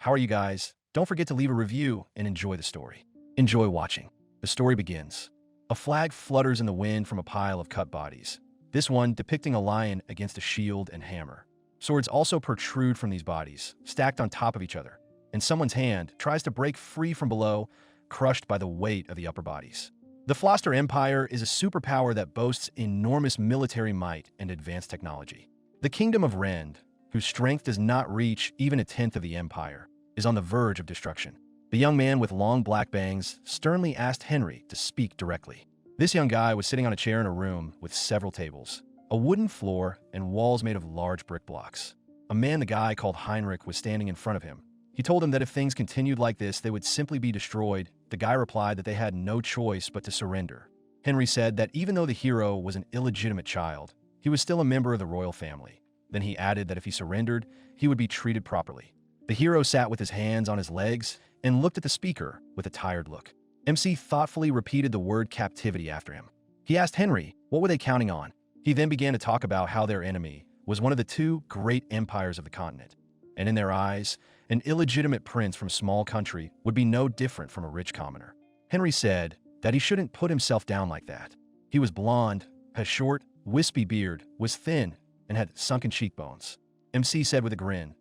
How are you guys? Don't forget to leave a review and enjoy the story. Enjoy watching. The story begins. A flag flutters in the wind from a pile of cut bodies. This one depicting a lion against a shield and hammer. Swords also protrude from these bodies, stacked on top of each other, and someone's hand tries to break free from below, crushed by the weight of the upper bodies. The Floster Empire is a superpower that boasts enormous military might and advanced technology. The Kingdom of Rend, whose strength does not reach even a tenth of the empire, is on the verge of destruction. The young man with long black bangs sternly asked Henry to speak directly. This young guy was sitting on a chair in a room with several tables, a wooden floor, and walls made of large brick blocks. A man the guy called Heinrich was standing in front of him. He told him that if things continued like this, they would simply be destroyed. The guy replied that they had no choice but to surrender. Henry said that even though the hero was an illegitimate child, he was still a member of the royal family. Then he added that if he surrendered, he would be treated properly. The hero sat with his hands on his legs and looked at the speaker with a tired look. MC thoughtfully repeated the word captivity after him. He asked Henry, what were they counting on? He then began to talk about how their enemy was one of the two great empires of the continent. And in their eyes, an illegitimate prince from a small country would be no different from a rich commoner. Henry said that he shouldn't put himself down like that. He was blonde, had a short, wispy beard, was thin, and had sunken cheekbones. MC said with a grin,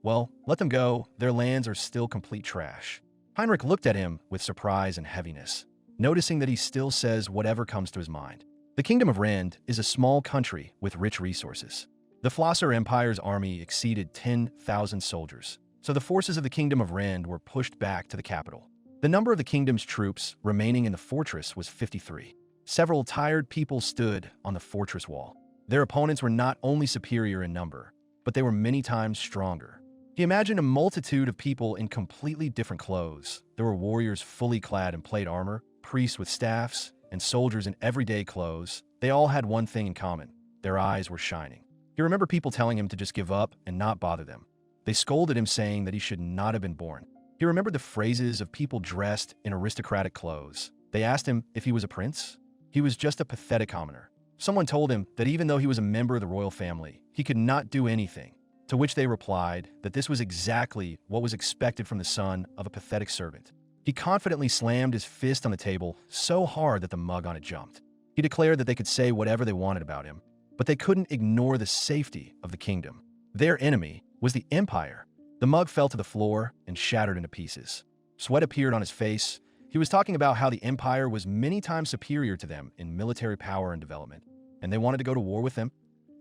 well, let them go, their lands are still complete trash. Heinrich looked at him with surprise and heaviness, noticing that he still says whatever comes to his mind. The Kingdom of Rend is a small country with rich resources. The Flosser Empire's army exceeded 10,000 soldiers, so the forces of the Kingdom of Rend were pushed back to the capital. The number of the kingdom's troops remaining in the fortress was 53. Several tired people stood on the fortress wall. Their opponents were not only superior in number, but they were many times stronger. He imagined a multitude of people in completely different clothes. There were warriors fully clad in plate armor, priests with staffs, and soldiers in everyday clothes. They all had one thing in common. Their eyes were shining. He remembered people telling him to just give up and not bother them. They scolded him, saying that he should not have been born. He remembered the phrases of people dressed in aristocratic clothes. They asked him if he was a prince. He was just a pathetic commoner. Someone told him that even though he was a member of the royal family, he could not do anything, to which they replied that this was exactly what was expected from the son of a pathetic servant. He confidently slammed his fist on the table so hard that the mug on it jumped. He declared that they could say whatever they wanted about him, but they couldn't ignore the safety of the kingdom. Their enemy was the empire. The mug fell to the floor and shattered into pieces. Sweat appeared on his face. He was talking about how the empire was many times superior to them in military power and development, and they wanted to go to war with them.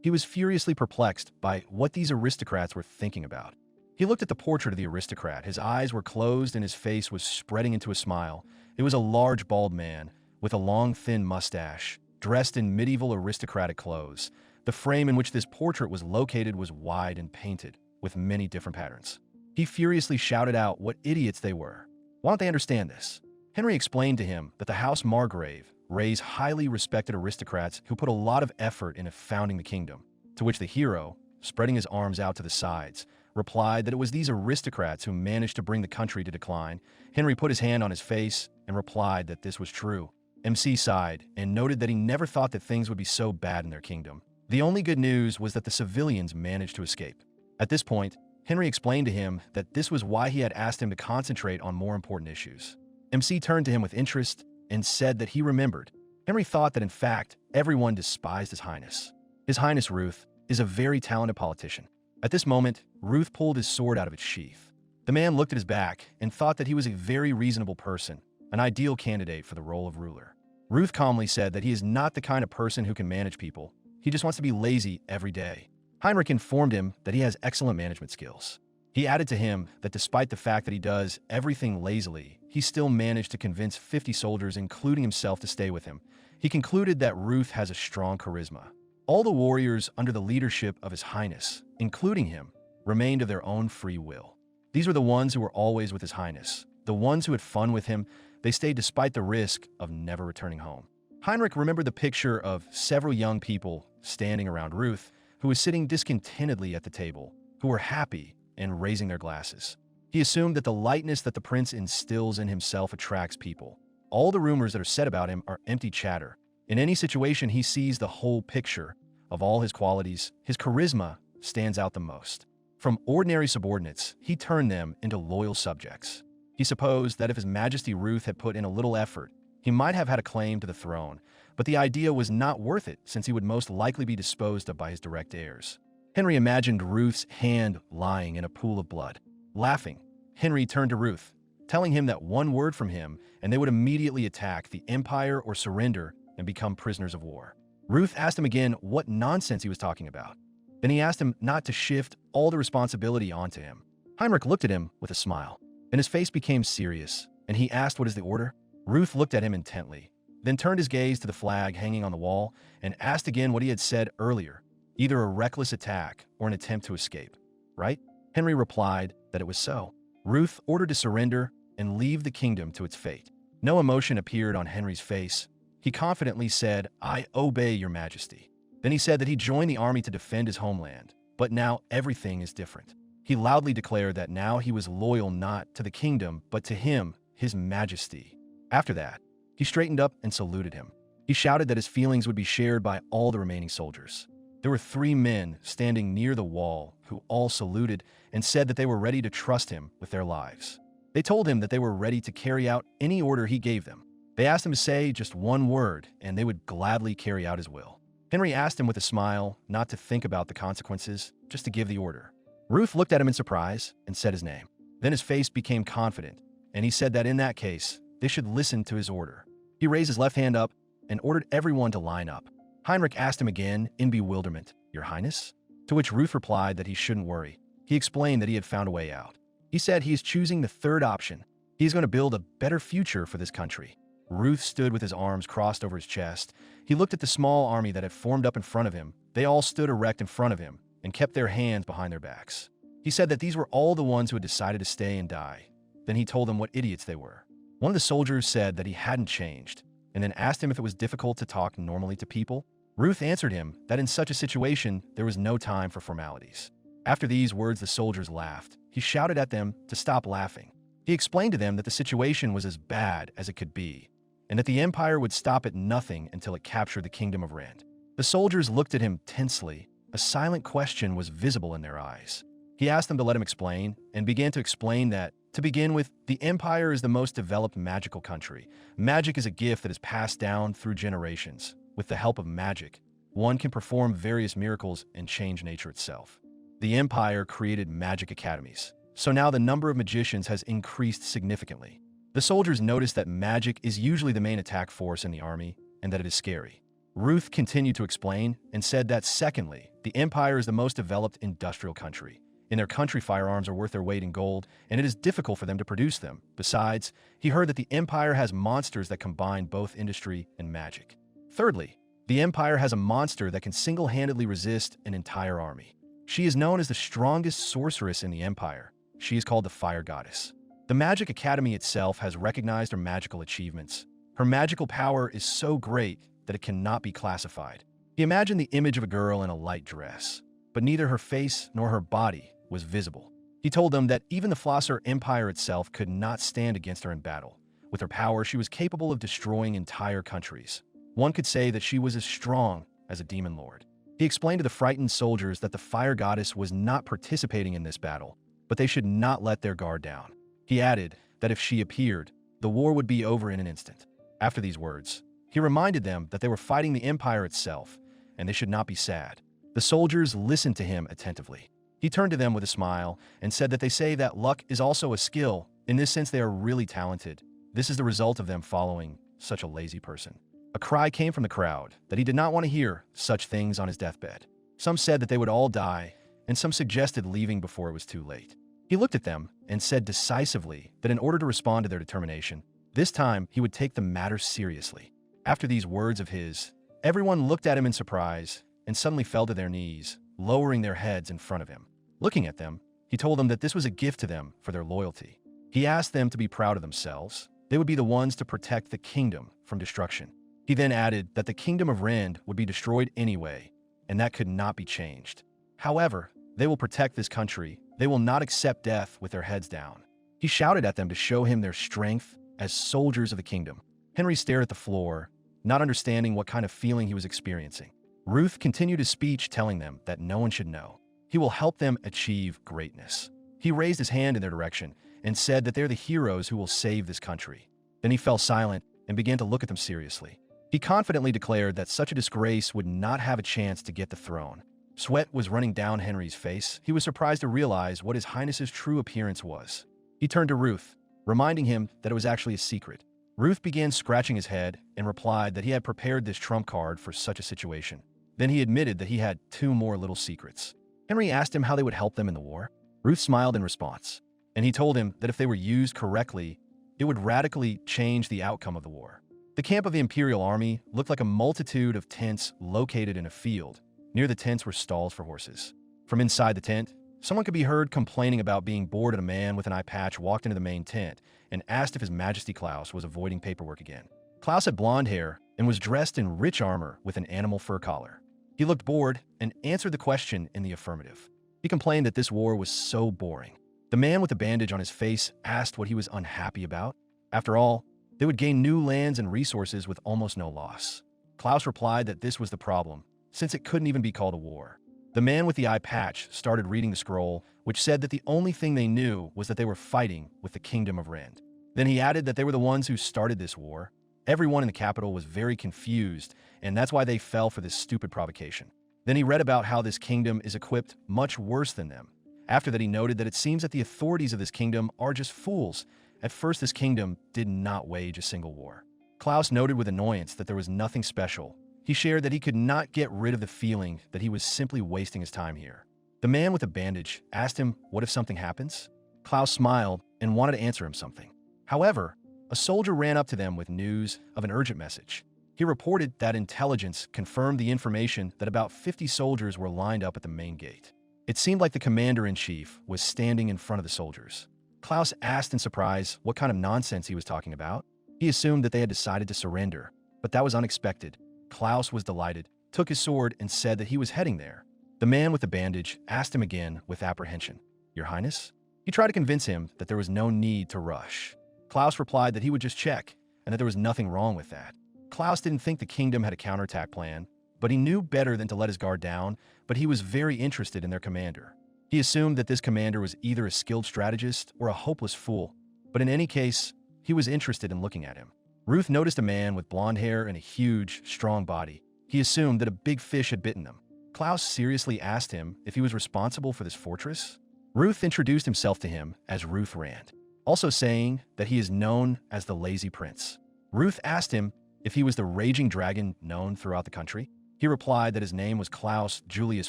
He was furiously perplexed by what these aristocrats were thinking about. He looked at the portrait of the aristocrat. His eyes were closed and his face was spreading into a smile. It was a large, bald man with a long, thin mustache, dressed in medieval aristocratic clothes. The frame in which this portrait was located was wide and painted with many different patterns. He furiously shouted out what idiots they were. Why don't they understand this? Henry explained to him that the House Margrave raised highly respected aristocrats who put a lot of effort into founding the kingdom, to which the hero, spreading his arms out to the sides, replied that it was these aristocrats who managed to bring the country to decline. Henry put his hand on his face and replied that this was true. MC sighed and noted that he never thought that things would be so bad in their kingdom. The only good news was that the civilians managed to escape. At this point, Henry explained to him that this was why he had asked him to concentrate on more important issues. MC turned to him with interest and said that he remembered. Henry thought that in fact, everyone despised His Highness. His Highness Ruth is a very talented politician. At this moment, Ruth pulled his sword out of its sheath. The man looked at his back and thought that he was a very reasonable person, an ideal candidate for the role of ruler. Ruth calmly said that he is not the kind of person who can manage people. He just wants to be lazy every day. Heinrich informed him that he has excellent management skills. He added to him that despite the fact that he does everything lazily, he still managed to convince 50 soldiers, including himself, to stay with him. He concluded that Ruth has a strong charisma. All the warriors under the leadership of His Highness, including him, remained of their own free will. These were the ones who were always with His Highness. The ones who had fun with him, they stayed despite the risk of never returning home. Heinrich remembered the picture of several young people standing around Ruth, who was sitting discontentedly at the table, who were happy and raising their glasses. He assumed that the lightness that the prince instills in himself attracts people. All the rumors that are said about him are empty chatter. In any situation, he sees the whole picture of all his qualities. His charisma stands out the most. From ordinary subordinates, he turned them into loyal subjects. He supposed that if His Majesty Ruth had put in a little effort, he might have had a claim to the throne, but the idea was not worth it since he would most likely be disposed of by his direct heirs. Henry imagined Ruth's hand lying in a pool of blood. Laughing, Henry turned to Ruth, telling him that one word from him and they would immediately attack the empire or surrender and become prisoners of war. Ruth asked him again what nonsense he was talking about. Then he asked him not to shift all the responsibility onto him. Heinrich looked at him with a smile, and his face became serious, and he asked, "What is the order?" Ruth looked at him intently, then turned his gaze to the flag hanging on the wall and asked again what he had said earlier, either a reckless attack or an attempt to escape. Right? Henry replied that it was so. Ruth ordered to surrender and leave the kingdom to its fate. No emotion appeared on Henry's face. He confidently said, "I obey your majesty." Then he said that he joined the army to defend his homeland, but now everything is different. He loudly declared that now he was loyal not to the kingdom, but to him, his majesty. After that, he straightened up and saluted him. He shouted that his feelings would be shared by all the remaining soldiers. There were 3 men standing near the wall who all saluted and said that they were ready to trust him with their lives. They told him that they were ready to carry out any order he gave them. They asked him to say just one word, and they would gladly carry out his will. Henry asked him with a smile not to think about the consequences, just to give the order. Ruth looked at him in surprise and said his name. Then his face became confident, and he said that in that case, they should listen to his order. He raised his left hand up and ordered everyone to line up. Heinrich asked him again in bewilderment, "Your Highness?" To which Ruth replied that he shouldn't worry. He explained that he had found a way out. He said he is choosing the third option. He is going to build a better future for this country. Ruth stood with his arms crossed over his chest. He looked at the small army that had formed up in front of him. They all stood erect in front of him and kept their hands behind their backs. He said that these were all the ones who had decided to stay and die. Then he told them what idiots they were. One of the soldiers said that he hadn't changed, and then asked him if it was difficult to talk normally to people. Ruth answered him that in such a situation, there was no time for formalities. After these words, the soldiers laughed. He shouted at them to stop laughing. He explained to them that the situation was as bad as it could be, and that the empire would stop at nothing until it captured the kingdom of Rand. The soldiers looked at him tensely. A silent question was visible in their eyes. He asked them to let him explain, and began to explain that, to begin with, the empire is the most developed magical country. Magic is a gift that is passed down through generations. With the help of magic, one can perform various miracles and change nature itself. The empire created magic academies, so now the number of magicians has increased significantly. The soldiers noticed that magic is usually the main attack force in the army, and that it is scary. Ruth continued to explain and said that secondly, the empire is the most developed industrial country. In their country, firearms are worth their weight in gold, and it is difficult for them to produce them. Besides, he heard that the empire has monsters that combine both industry and magic. Thirdly, the empire has a monster that can single-handedly resist an entire army. She is known as the strongest sorceress in the empire. She is called the Fire Goddess. The Magic Academy itself has recognized her magical achievements. Her magical power is so great that it cannot be classified. He imagined the image of a girl in a light dress, but neither her face nor her body was visible. He told them that even the Flosser Empire itself could not stand against her in battle. With her power, she was capable of destroying entire countries. One could say that she was as strong as a demon lord. He explained to the frightened soldiers that the Fire Goddess was not participating in this battle, but they should not let their guard down. He added that if she appeared, the war would be over in an instant. After these words, he reminded them that they were fighting the empire itself, and they should not be sad. The soldiers listened to him attentively. He turned to them with a smile and said that they say that luck is also a skill. In this sense, they are really talented. This is the result of them following such a lazy person. A cry came from the crowd that he did not want to hear such things on his deathbed. Some said that they would all die, and some suggested leaving before it was too late. He looked at them and said decisively that in order to respond to their determination, this time he would take the matter seriously. After these words of his, everyone looked at him in surprise and suddenly fell to their knees, lowering their heads in front of him. Looking at them, he told them that this was a gift to them for their loyalty. He asked them to be proud of themselves. They would be the ones to protect the kingdom from destruction. He then added that the kingdom of Rand would be destroyed anyway, and that could not be changed. However, they will protect this country. They will not accept death with their heads down. He shouted at them to show him their strength as soldiers of the kingdom. Henry stared at the floor, not understanding what kind of feeling he was experiencing. Ruth continued his speech, telling them that no one should know. He will help them achieve greatness. He raised his hand in their direction and said that they're the heroes who will save this country. Then he fell silent and began to look at them seriously. He confidently declared that such a disgrace would not have a chance to get the throne. Sweat was running down Henry's face. He was surprised to realize what His Highness's true appearance was. He turned to Ruth, reminding him that it was actually a secret. Ruth began scratching his head and replied that he had prepared this trump card for such a situation. Then he admitted that he had 2 more little secrets. Henry asked him how they would help them in the war. Ruth smiled in response, and he told him that if they were used correctly, it would radically change the outcome of the war. The camp of the Imperial Army looked like a multitude of tents located in a field. Near the tents were stalls for horses. From inside the tent, someone could be heard complaining about being bored, and a man with an eye patch walked into the main tent and asked if His Majesty Klaus was avoiding paperwork again. Klaus had blonde hair and was dressed in rich armor with an animal fur collar. He looked bored and answered the question in the affirmative. He complained that this war was so boring. The man with the bandage on his face asked what he was unhappy about. After all, they would gain new lands and resources with almost no loss. Klaus replied that this was the problem, since it couldn't even be called a war. The man with the eye patch started reading the scroll, which said that the only thing they knew was that they were fighting with the Kingdom of Rend. Then he added that they were the ones who started this war. Everyone in the capital was very confused, and that's why they fell for this stupid provocation. Then he read about how this kingdom is equipped much worse than them. After that, he noted that it seems that the authorities of this kingdom are just fools. At first, this kingdom did not wage a single war. Klaus noted with annoyance that there was nothing special. He shared that he could not get rid of the feeling that he was simply wasting his time here. The man with the bandage asked him, "What if something happens?" Klaus smiled and wanted to answer him something. However, a soldier ran up to them with news of an urgent message. He reported that intelligence confirmed the information that about 50 soldiers were lined up at the main gate. It seemed like the commander-in-chief was standing in front of the soldiers. Klaus asked in surprise what kind of nonsense he was talking about. He assumed that they had decided to surrender, but that was unexpected. Klaus was delighted, took his sword, and said that he was heading there. The man with the bandage asked him again with apprehension, "Your Highness?" He tried to convince him that there was no need to rush. Klaus replied that he would just check, and that there was nothing wrong with that. Klaus didn't think the kingdom had a counterattack plan, but he knew better than to let his guard down, but he was very interested in their commander. He assumed that this commander was either a skilled strategist or a hopeless fool, but in any case, he was interested in looking at him. Ruth noticed a man with blonde hair and a huge, strong body. He assumed that a big fish had bitten them. Klaus seriously asked him if he was responsible for this fortress. Ruth introduced himself to him as Ruth Rand, also saying that he is known as the Lazy Prince. Ruth asked him if he was the raging dragon known throughout the country. He replied that his name was Klaus Julius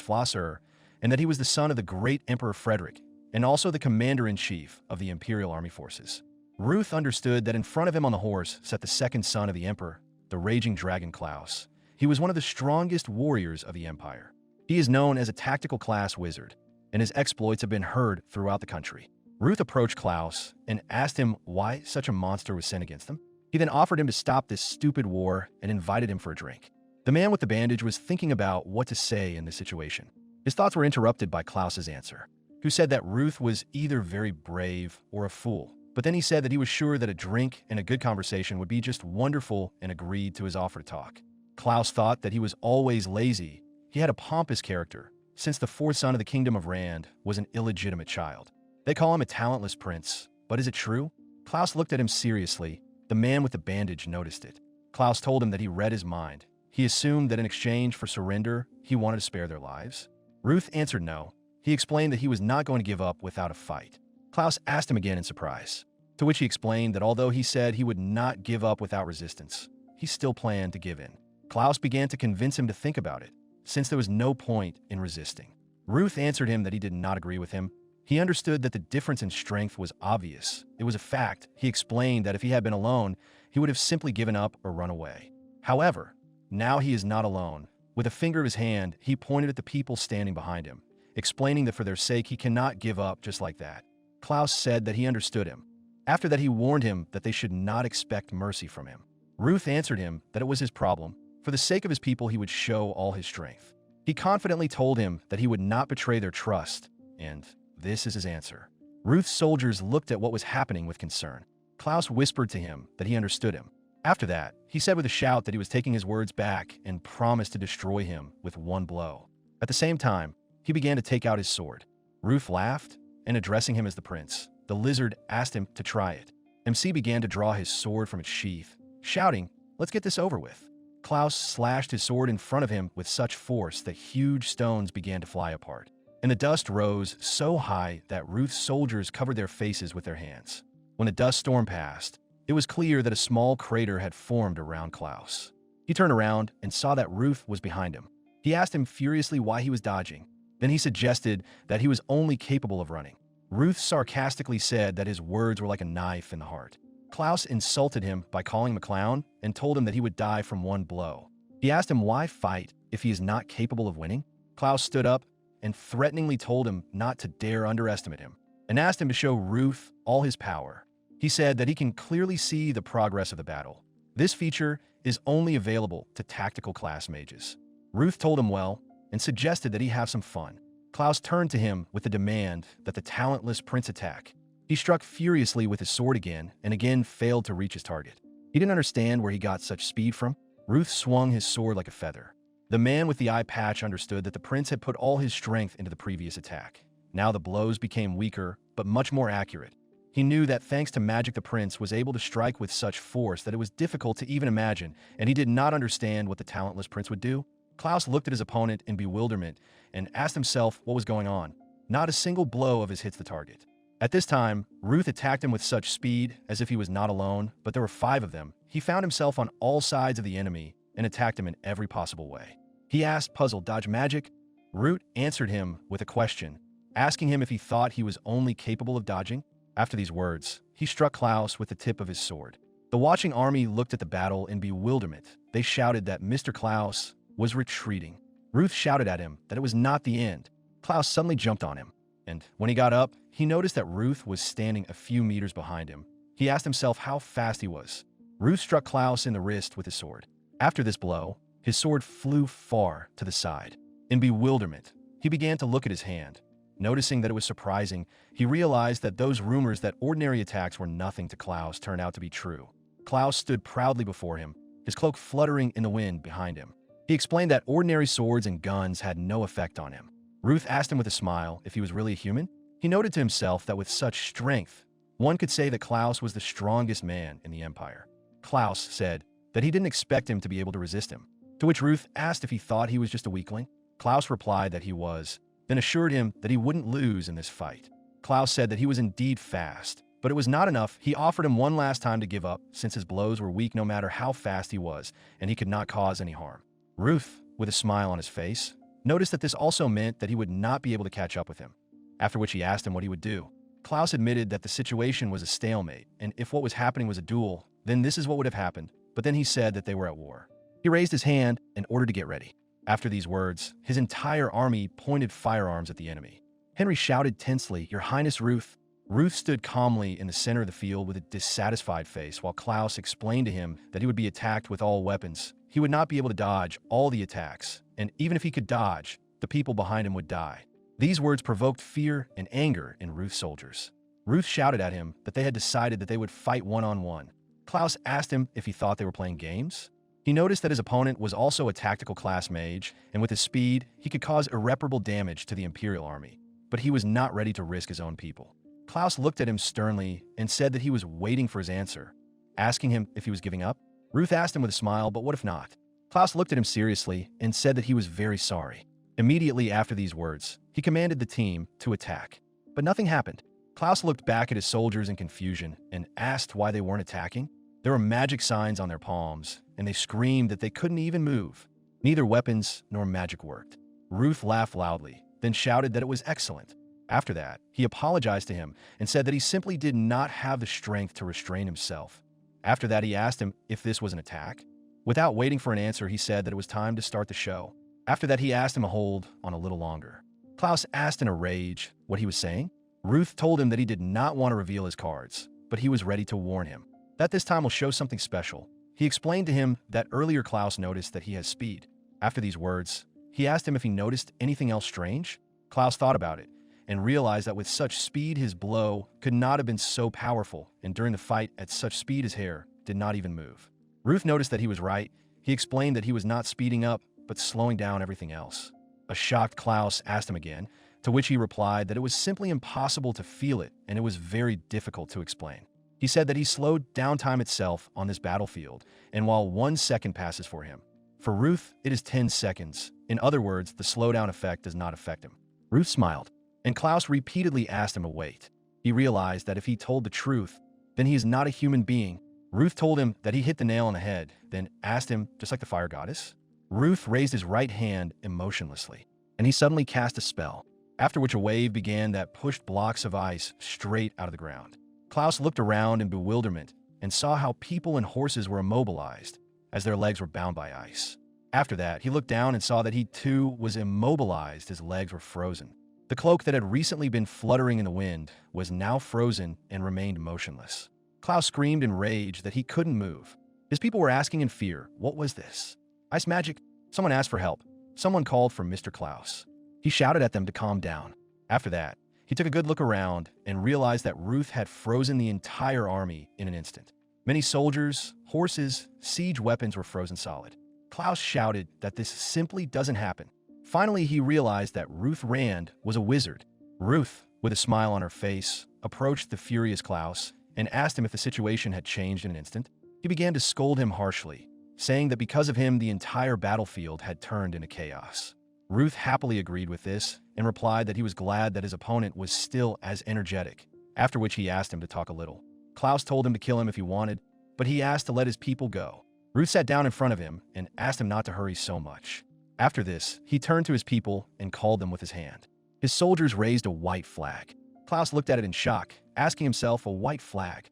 Flosser, and that he was the son of the great Emperor Frederick, and also the commander-in-chief of the Imperial Army forces. Ruth understood that in front of him on the horse sat the second son of the Emperor, the raging dragon Klaus. He was one of the strongest warriors of the Empire. He is known as a tactical class wizard, and his exploits have been heard throughout the country. Ruth approached Klaus and asked him why such a monster was sent against them. He then offered him to stop this stupid war and invited him for a drink. The man with the bandage was thinking about what to say in this situation. His thoughts were interrupted by Klaus's answer, who said that Ruth was either very brave or a fool. But then he said that he was sure that a drink and a good conversation would be just wonderful and agreed to his offer to talk. Klaus thought that he was always lazy. He had a pompous character, since the fourth son of the Kingdom of Rand was an illegitimate child. They call him a talentless prince, but is it true? Klaus looked at him seriously. The man with the bandage noticed it. Klaus told him that he read his mind. He assumed that in exchange for surrender, he wanted to spare their lives. Ruth answered no. He explained that he was not going to give up without a fight. Klaus asked him again in surprise, to which he explained that although he said he would not give up without resistance, he still planned to give in. Klaus began to convince him to think about it, since there was no point in resisting. Ruth answered him that he did not agree with him. He understood that the difference in strength was obvious. It was a fact. He explained that if he had been alone, he would have simply given up or run away. However, now he is not alone. With a finger of his hand, he pointed at the people standing behind him, explaining that for their sake he cannot give up just like that. Klaus said that he understood him. After that, he warned him that they should not expect mercy from him. Ruth answered him that it was his problem. For the sake of his people, he would show all his strength. He confidently told him that he would not betray their trust, and this is his answer. Ruth's soldiers looked at what was happening with concern. Klaus whispered to him that he understood him. After that, he said with a shout that he was taking his words back and promised to destroy him with one blow. At the same time, he began to take out his sword. Ruth laughed, and addressing him as the prince, the lizard asked him to try it. MC began to draw his sword from its sheath, shouting, "Let's get this over with." Klaus slashed his sword in front of him with such force that huge stones began to fly apart, and the dust rose so high that Ruth's soldiers covered their faces with their hands. When the dust storm passed, it was clear that a small crater had formed around Klaus. He turned around and saw that Ruth was behind him. He asked him furiously why he was dodging. Then he suggested that he was only capable of running. Ruth sarcastically said that his words were like a knife in the heart. Klaus insulted him by calling him a clown and told him that he would die from one blow. He asked him why fight if he is not capable of winning. Klaus stood up and threateningly told him not to dare underestimate him, and asked him to show Ruth all his power. He said that he can clearly see the progress of the battle. This feature is only available to tactical class mages. Ruth told him well and suggested that he have some fun. Klaus turned to him with the demand that the talentless prince attack. He struck furiously with his sword again and again failed to reach his target. He didn't understand where he got such speed from. Ruth swung his sword like a feather. The man with the eye patch understood that the prince had put all his strength into the previous attack. Now the blows became weaker, but much more accurate. He knew that thanks to magic the prince was able to strike with such force that it was difficult to even imagine, and he did not understand what the talentless prince would do. Klaus looked at his opponent in bewilderment and asked himself what was going on. Not a single blow of his hits the target. At this time, Ruth attacked him with such speed as if he was not alone, but there were 5 of them. He found himself on all sides of the enemy and attacked him in every possible way. He asked, puzzled, "Dodge magic?" Ruth answered him with a question, asking him if he thought he was only capable of dodging. After these words, he struck Klaus with the tip of his sword. The watching army looked at the battle in bewilderment. They shouted that Mr. Klaus was retreating. Ruth shouted at him that it was not the end. Klaus suddenly jumped on him, and when he got up, he noticed that Ruth was standing a few meters behind him. He asked himself how fast he was. Ruth struck Klaus in the wrist with his sword. After this blow, his sword flew far to the side. In bewilderment, he began to look at his hand. Noticing that it was surprising, he realized that those rumors that ordinary attacks were nothing to Klaus turned out to be true. Klaus stood proudly before him, his cloak fluttering in the wind behind him. He explained that ordinary swords and guns had no effect on him. Ruth asked him with a smile if he was really a human. He noted to himself that with such strength, one could say that Klaus was the strongest man in the Empire. Klaus said that he didn't expect him to be able to resist him, to which Ruth asked if he thought he was just a weakling. Klaus replied that he was, then assured him that he wouldn't lose in this fight. Klaus said that he was indeed fast, but it was not enough. He offered him one last time to give up, since his blows were weak no matter how fast he was, and he could not cause any harm. Ruth, with a smile on his face, noticed that this also meant that he would not be able to catch up with him, after which he asked him what he would do. Klaus admitted that the situation was a stalemate, and if what was happening was a duel, then this is what would have happened, but then he said that they were at war. He raised his hand and ordered to get ready. After these words, his entire army pointed firearms at the enemy. Henry shouted tensely, "Your Highness, Ruth." Ruth stood calmly in the center of the field with a dissatisfied face while Klaus explained to him that he would be attacked with all weapons. He would not be able to dodge all the attacks, and even if he could dodge, the people behind him would die. These words provoked fear and anger in Ruth's soldiers. Ruth shouted at him that they had decided that they would fight one-on-one. Klaus asked him if he thought they were playing games. He noticed that his opponent was also a tactical class mage, and with his speed, he could cause irreparable damage to the Imperial army. But he was not ready to risk his own people. Klaus looked at him sternly and said that he was waiting for his answer, asking him if he was giving up. Ruth asked him with a smile, "But what if not?" Klaus looked at him seriously and said that he was very sorry. Immediately after these words, he commanded the team to attack. But nothing happened. Klaus looked back at his soldiers in confusion and asked why they weren't attacking. There were magic signs on their palms, and they screamed that they couldn't even move. Neither weapons nor magic worked. Ruth laughed loudly, then shouted that it was excellent. After that, he apologized to him and said that he simply did not have the strength to restrain himself. After that, he asked him if this was an attack. Without waiting for an answer, he said that it was time to start the show. After that, he asked him to hold on a little longer. Klaus asked in a rage what he was saying. Ruth told him that he did not want to reveal his cards, but he was ready to warn him that this time will show something special. He explained to him that earlier Klaus noticed that he has speed. After these words, he asked him if he noticed anything else strange. Klaus thought about it and realized that with such speed his blow could not have been so powerful, and during the fight at such speed his hair did not even move. Ruth noticed that he was right. He explained that he was not speeding up, but slowing down everything else. A shocked Klaus asked him again, to which he replied that it was simply impossible to feel it and it was very difficult to explain. He said that he slowed down time itself on this battlefield, and while 1 second passes for him, for Ruth, it is 10 seconds. In other words, the slowdown effect does not affect him. Ruth smiled, and Klaus repeatedly asked him to wait. He realized that if he told the truth, then he is not a human being. Ruth told him that he hit the nail on the head, then asked him, just like the fire goddess? Ruth raised his right hand emotionlessly, and he suddenly cast a spell, after which a wave began that pushed blocks of ice straight out of the ground. Klaus looked around in bewilderment and saw how people and horses were immobilized as their legs were bound by ice. After that, he looked down and saw that he too was immobilized. His legs were frozen. The cloak that had recently been fluttering in the wind was now frozen and remained motionless. Klaus screamed in rage that he couldn't move. His people were asking in fear, what was this? Ice magic? Someone asked for help. Someone called for Mr. Klaus. He shouted at them to calm down. After that, he took a good look around and realized that Ruth had frozen the entire army in an instant. Many soldiers, horses, siege weapons were frozen solid. Klaus shouted that this simply doesn't happen. Finally, he realized that Ruth Rand was a wizard. Ruth, with a smile on her face, approached the furious Klaus and asked him if the situation had changed in an instant. He began to scold him harshly, saying that because of him, the entire battlefield had turned into chaos. Ruth happily agreed with this and replied that he was glad that his opponent was still as energetic, after which he asked him to talk a little. Klaus told him to kill him if he wanted, but he asked to let his people go. Ruth sat down in front of him and asked him not to hurry so much. After this, he turned to his people and called them with his hand. His soldiers raised a white flag. Klaus looked at it in shock, asking himself, a white flag.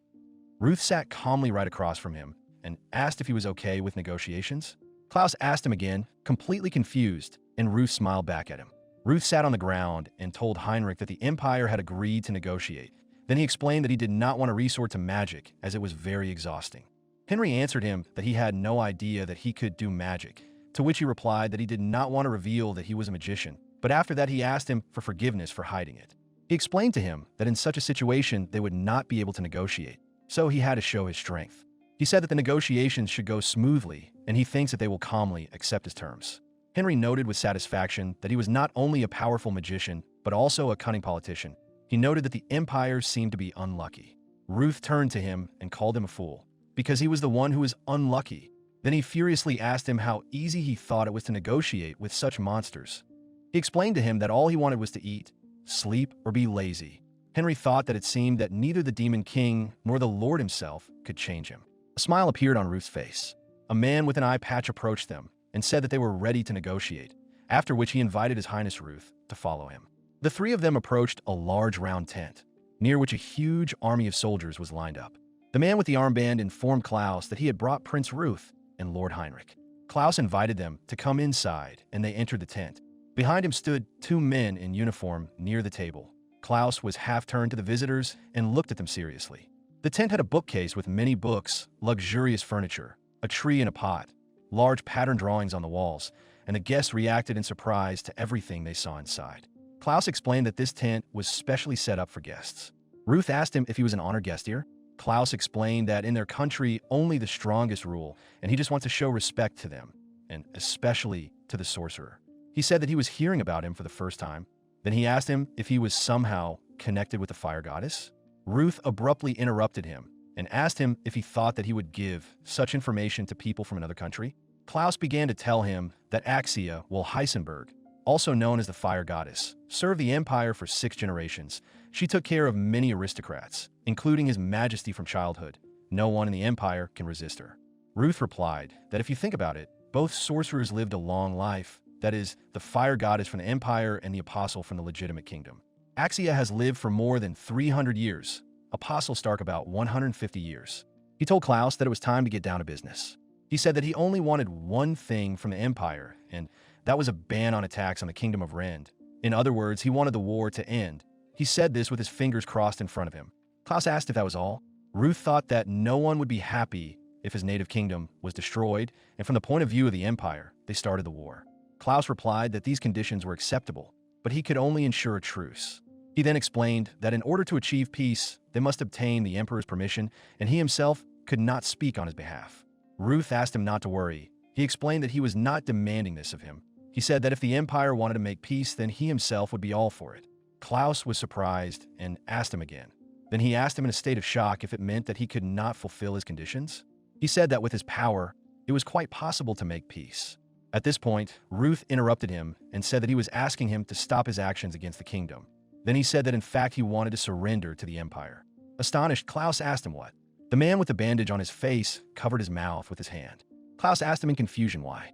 Ruth sat calmly right across from him and asked if he was okay with negotiations. Klaus asked him again, completely confused, and Ruth smiled back at him. Ruth sat on the ground and told Heinrich that the Empire had agreed to negotiate. Then he explained that he did not want to resort to magic as it was very exhausting. Henry answered him that he had no idea that he could do magic, to which he replied that he did not want to reveal that he was a magician, but after that he asked him for forgiveness for hiding it. He explained to him that in such a situation they would not be able to negotiate, so he had to show his strength. He said that the negotiations should go smoothly, and he thinks that they will calmly accept his terms. Henry noted with satisfaction that he was not only a powerful magician, but also a cunning politician. He noted that the Empire seemed to be unlucky. Ruth turned to him and called him a fool, because he was the one who was unlucky. Then he furiously asked him how easy he thought it was to negotiate with such monsters. He explained to him that all he wanted was to eat, sleep, or be lazy. Henry thought that it seemed that neither the Demon King nor the Lord himself could change him. A smile appeared on Ruth's face. A man with an eye patch approached them and said that they were ready to negotiate, after which he invited His Highness Ruth to follow him. The three of them approached a large round tent, near which a huge army of soldiers was lined up. The man with the armband informed Klaus that he had brought Prince Ruth and Lord Heinrich. Klaus invited them to come inside, and they entered the tent. Behind him stood two men in uniform near the table. Klaus was half-turned to the visitors and looked at them seriously. The tent had a bookcase with many books, luxurious furniture, a tree in a pot, large pattern drawings on the walls, and the guests reacted in surprise to everything they saw inside. Klaus explained that this tent was specially set up for guests. Ruth asked him if he was an honored guest here. Klaus explained that in their country, only the strongest rule, and he just wants to show respect to them, and especially to the sorcerer. He said that he was hearing about him for the first time. Then he asked him if he was somehow connected with the fire goddess. Ruth abruptly interrupted him and asked him if he thought that he would give such information to people from another country. Klaus began to tell him that Axia Heisenberg, also known as the fire goddess, served the empire for 6 generations. She took care of many aristocrats, including His Majesty from childhood. No one in the empire can resist her. Ruth replied that if you think about it, both sorcerers lived a long life. That is, the fire goddess from the empire and the apostle from the legitimate kingdom. Axia has lived for more than 300 years. Apostle Stark about 150 years. He told Klaus that it was time to get down to business. He said that he only wanted one thing from the empire, and that was a ban on attacks on the kingdom of Rend. In other words, he wanted the war to end. He said this with his fingers crossed in front of him. Klaus asked if that was all. Ruth thought that no one would be happy if his native kingdom was destroyed, and from the point of view of the empire, they started the war. Klaus replied that these conditions were acceptable, but he could only ensure a truce. He then explained that in order to achieve peace, they must obtain the emperor's permission, and he himself could not speak on his behalf. Ruth asked him not to worry. He explained that he was not demanding this of him. He said that if the Empire wanted to make peace, then he himself would be all for it. Klaus was surprised and asked him again. Then he asked him in a state of shock if it meant that he could not fulfill his conditions. He said that with his power, it was quite possible to make peace. At this point, Ruth interrupted him and said that he was asking him to stop his actions against the kingdom. Then he said that in fact he wanted to surrender to the Empire. Astonished, Klaus asked him what. The man with the bandage on his face covered his mouth with his hand. Klaus asked him in confusion why.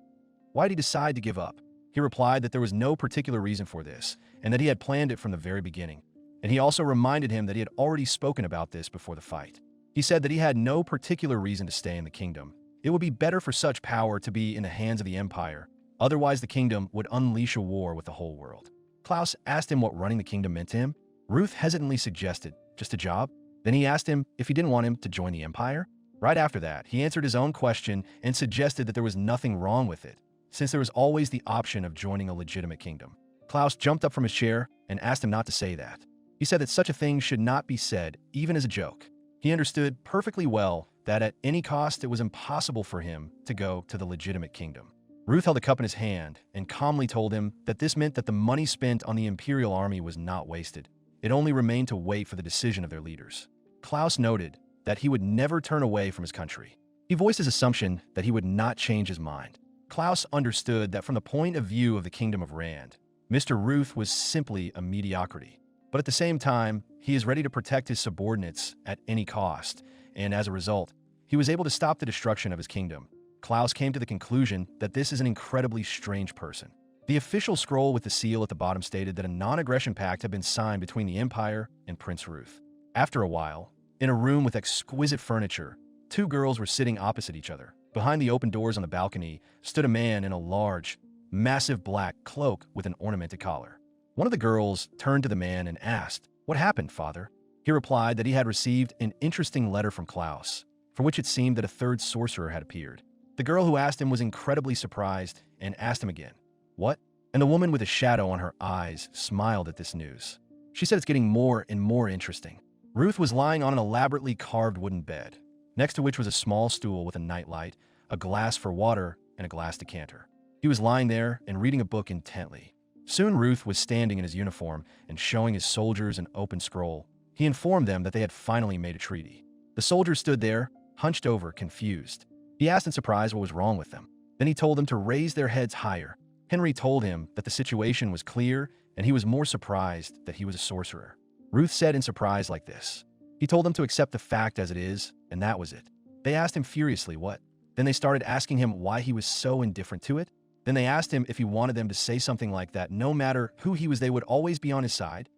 Why did he decide to give up? He replied that there was no particular reason for this, and that he had planned it from the very beginning. And he also reminded him that he had already spoken about this before the fight. He said that he had no particular reason to stay in the kingdom. It would be better for such power to be in the hands of the Empire, otherwise the kingdom would unleash a war with the whole world. Klaus asked him what running the kingdom meant to him. Ruth hesitantly suggested, just a job. Then he asked him if he didn't want him to join the Empire. Right after that, he answered his own question and suggested that there was nothing wrong with it, since there was always the option of joining a legitimate kingdom. Klaus jumped up from his chair and asked him not to say that. He said that such a thing should not be said, even as a joke. He understood perfectly well that at any cost it was impossible for him to go to the legitimate kingdom. Ruth held a cup in his hand and calmly told him that this meant that the money spent on the Imperial Army was not wasted. It only remained to wait for the decision of their leaders. Klaus noted that he would never turn away from his country. He voiced his assumption that he would not change his mind. Klaus understood that from the point of view of the Kingdom of Rand, Mr. Ruth was simply a mediocrity. But at the same time, he is ready to protect his subordinates at any cost, and as a result, he was able to stop the destruction of his kingdom. Klaus came to the conclusion that this is an incredibly strange person. The official scroll with the seal at the bottom stated that a non-aggression pact had been signed between the Empire and Prince Ruth. After a while, in a room with exquisite furniture, two girls were sitting opposite each other. Behind the open doors on the balcony stood a man in a large, massive black cloak with an ornamented collar. One of the girls turned to the man and asked, "What happened, father?" He replied that he had received an interesting letter from Klaus, for which it seemed that a third sorcerer had appeared. The girl who asked him was incredibly surprised and asked him again, "What?" And the woman with a shadow on her eyes smiled at this news. She said it's getting more and more interesting. Ruth was lying on an elaborately carved wooden bed, next to which was a small stool with a nightlight, a glass for water, and a glass decanter. He was lying there and reading a book intently. Soon Ruth was standing in his uniform and showing his soldiers an open scroll. He informed them that they had finally made a treaty. The soldiers stood there, hunched over, confused. He asked in surprise what was wrong with them. Then he told them to raise their heads higher. Henry told him that the situation was clear, and he was more surprised that he was a sorcerer. Ruth said in surprise like this. He told them to accept the fact as it is, and that was it. They asked him furiously what. Then they started asking him why he was so indifferent to it. Then they asked him if he wanted them to say something like that no matter who he was, they would always be on his side.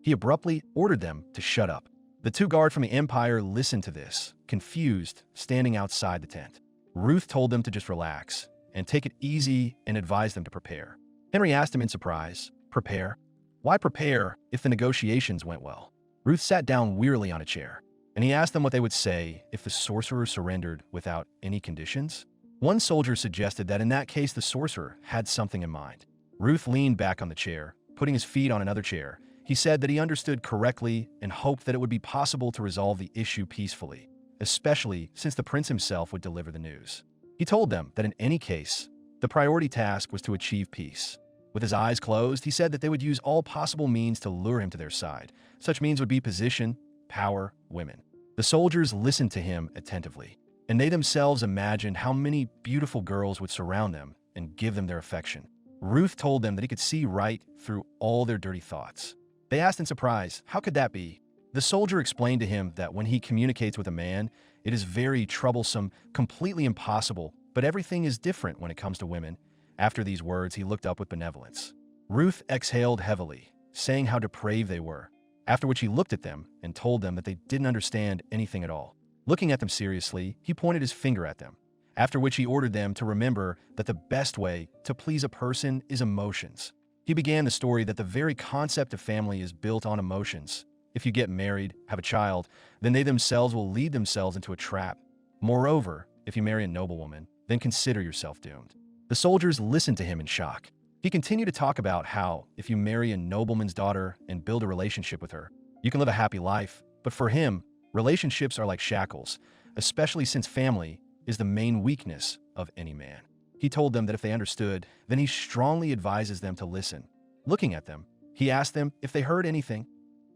He abruptly ordered them to shut up. The two guards from the Empire listened to this, confused, standing outside the tent. Ruth told them to just relax and take it easy and advised them to prepare. Henry asked him in surprise, "Prepare? Why prepare if the negotiations went well?" Ruth sat down wearily on a chair, and he asked them what they would say if the sorcerer surrendered without any conditions. One soldier suggested that in that case the sorcerer had something in mind. Ruth leaned back on the chair, putting his feet on another chair. He said that he understood correctly and hoped that it would be possible to resolve the issue peacefully, especially since the prince himself would deliver the news. He told them that in any case, the priority task was to achieve peace. With his eyes closed, he said that they would use all possible means to lure him to their side. Such means would be position, power, women. The soldiers listened to him attentively, and they themselves imagined how many beautiful girls would surround them and give them their affection. Ruth told them that he could see right through all their dirty thoughts. They asked in surprise, how could that be? The soldier explained to him that when he communicates with a man, it is very troublesome, completely impossible, but everything is different when it comes to women. After these words, he looked up with benevolence. Ruth exhaled heavily, saying how depraved they were, after which he looked at them and told them that they didn't understand anything at all. Looking at them seriously, he pointed his finger at them, after which he ordered them to remember that the best way to please a person is emotions. He began the story that the very concept of family is built on emotions. If you get married, have a child, then they themselves will lead themselves into a trap. Moreover, if you marry a noblewoman, then consider yourself doomed. The soldiers listened to him in shock. He continued to talk about how, if you marry a nobleman's daughter and build a relationship with her, you can live a happy life. But for him, relationships are like shackles, especially since family is the main weakness of any man. He told them that if they understood, then he strongly advises them to listen. Looking at them, he asked them if they heard anything.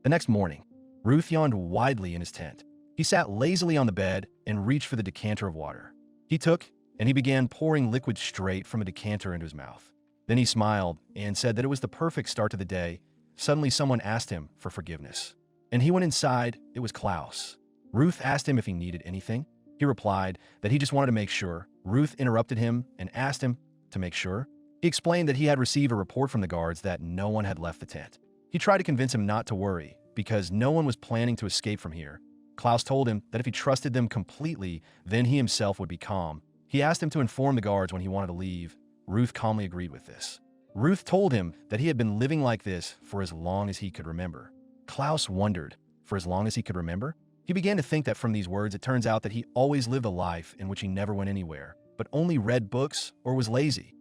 The next morning, Ruth yawned widely in his tent. He sat lazily on the bed and reached for the decanter of water. He took and he began pouring liquid straight from a decanter into his mouth. Then he smiled and said that it was the perfect start to the day. Suddenly someone asked him for forgiveness. And he went inside. It was Klaus. Ruth asked him if he needed anything. He replied that he just wanted to make sure. Ruth interrupted him and asked him to make sure. He explained that he had received a report from the guards that no one had left the tent. He tried to convince him not to worry, because no one was planning to escape from here. Klaus told him that if he trusted them completely, then he himself would be calm. He asked him to inform the guards when he wanted to leave. Ruth calmly agreed with this. Ruth told him that he had been living like this for as long as he could remember. Klaus wondered, for as long as he could remember? He began to think that from these words, it turns out that he always lived a life in which he never went anywhere, but only read books or was lazy.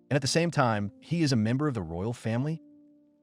And at the same time, he is a member of the royal family?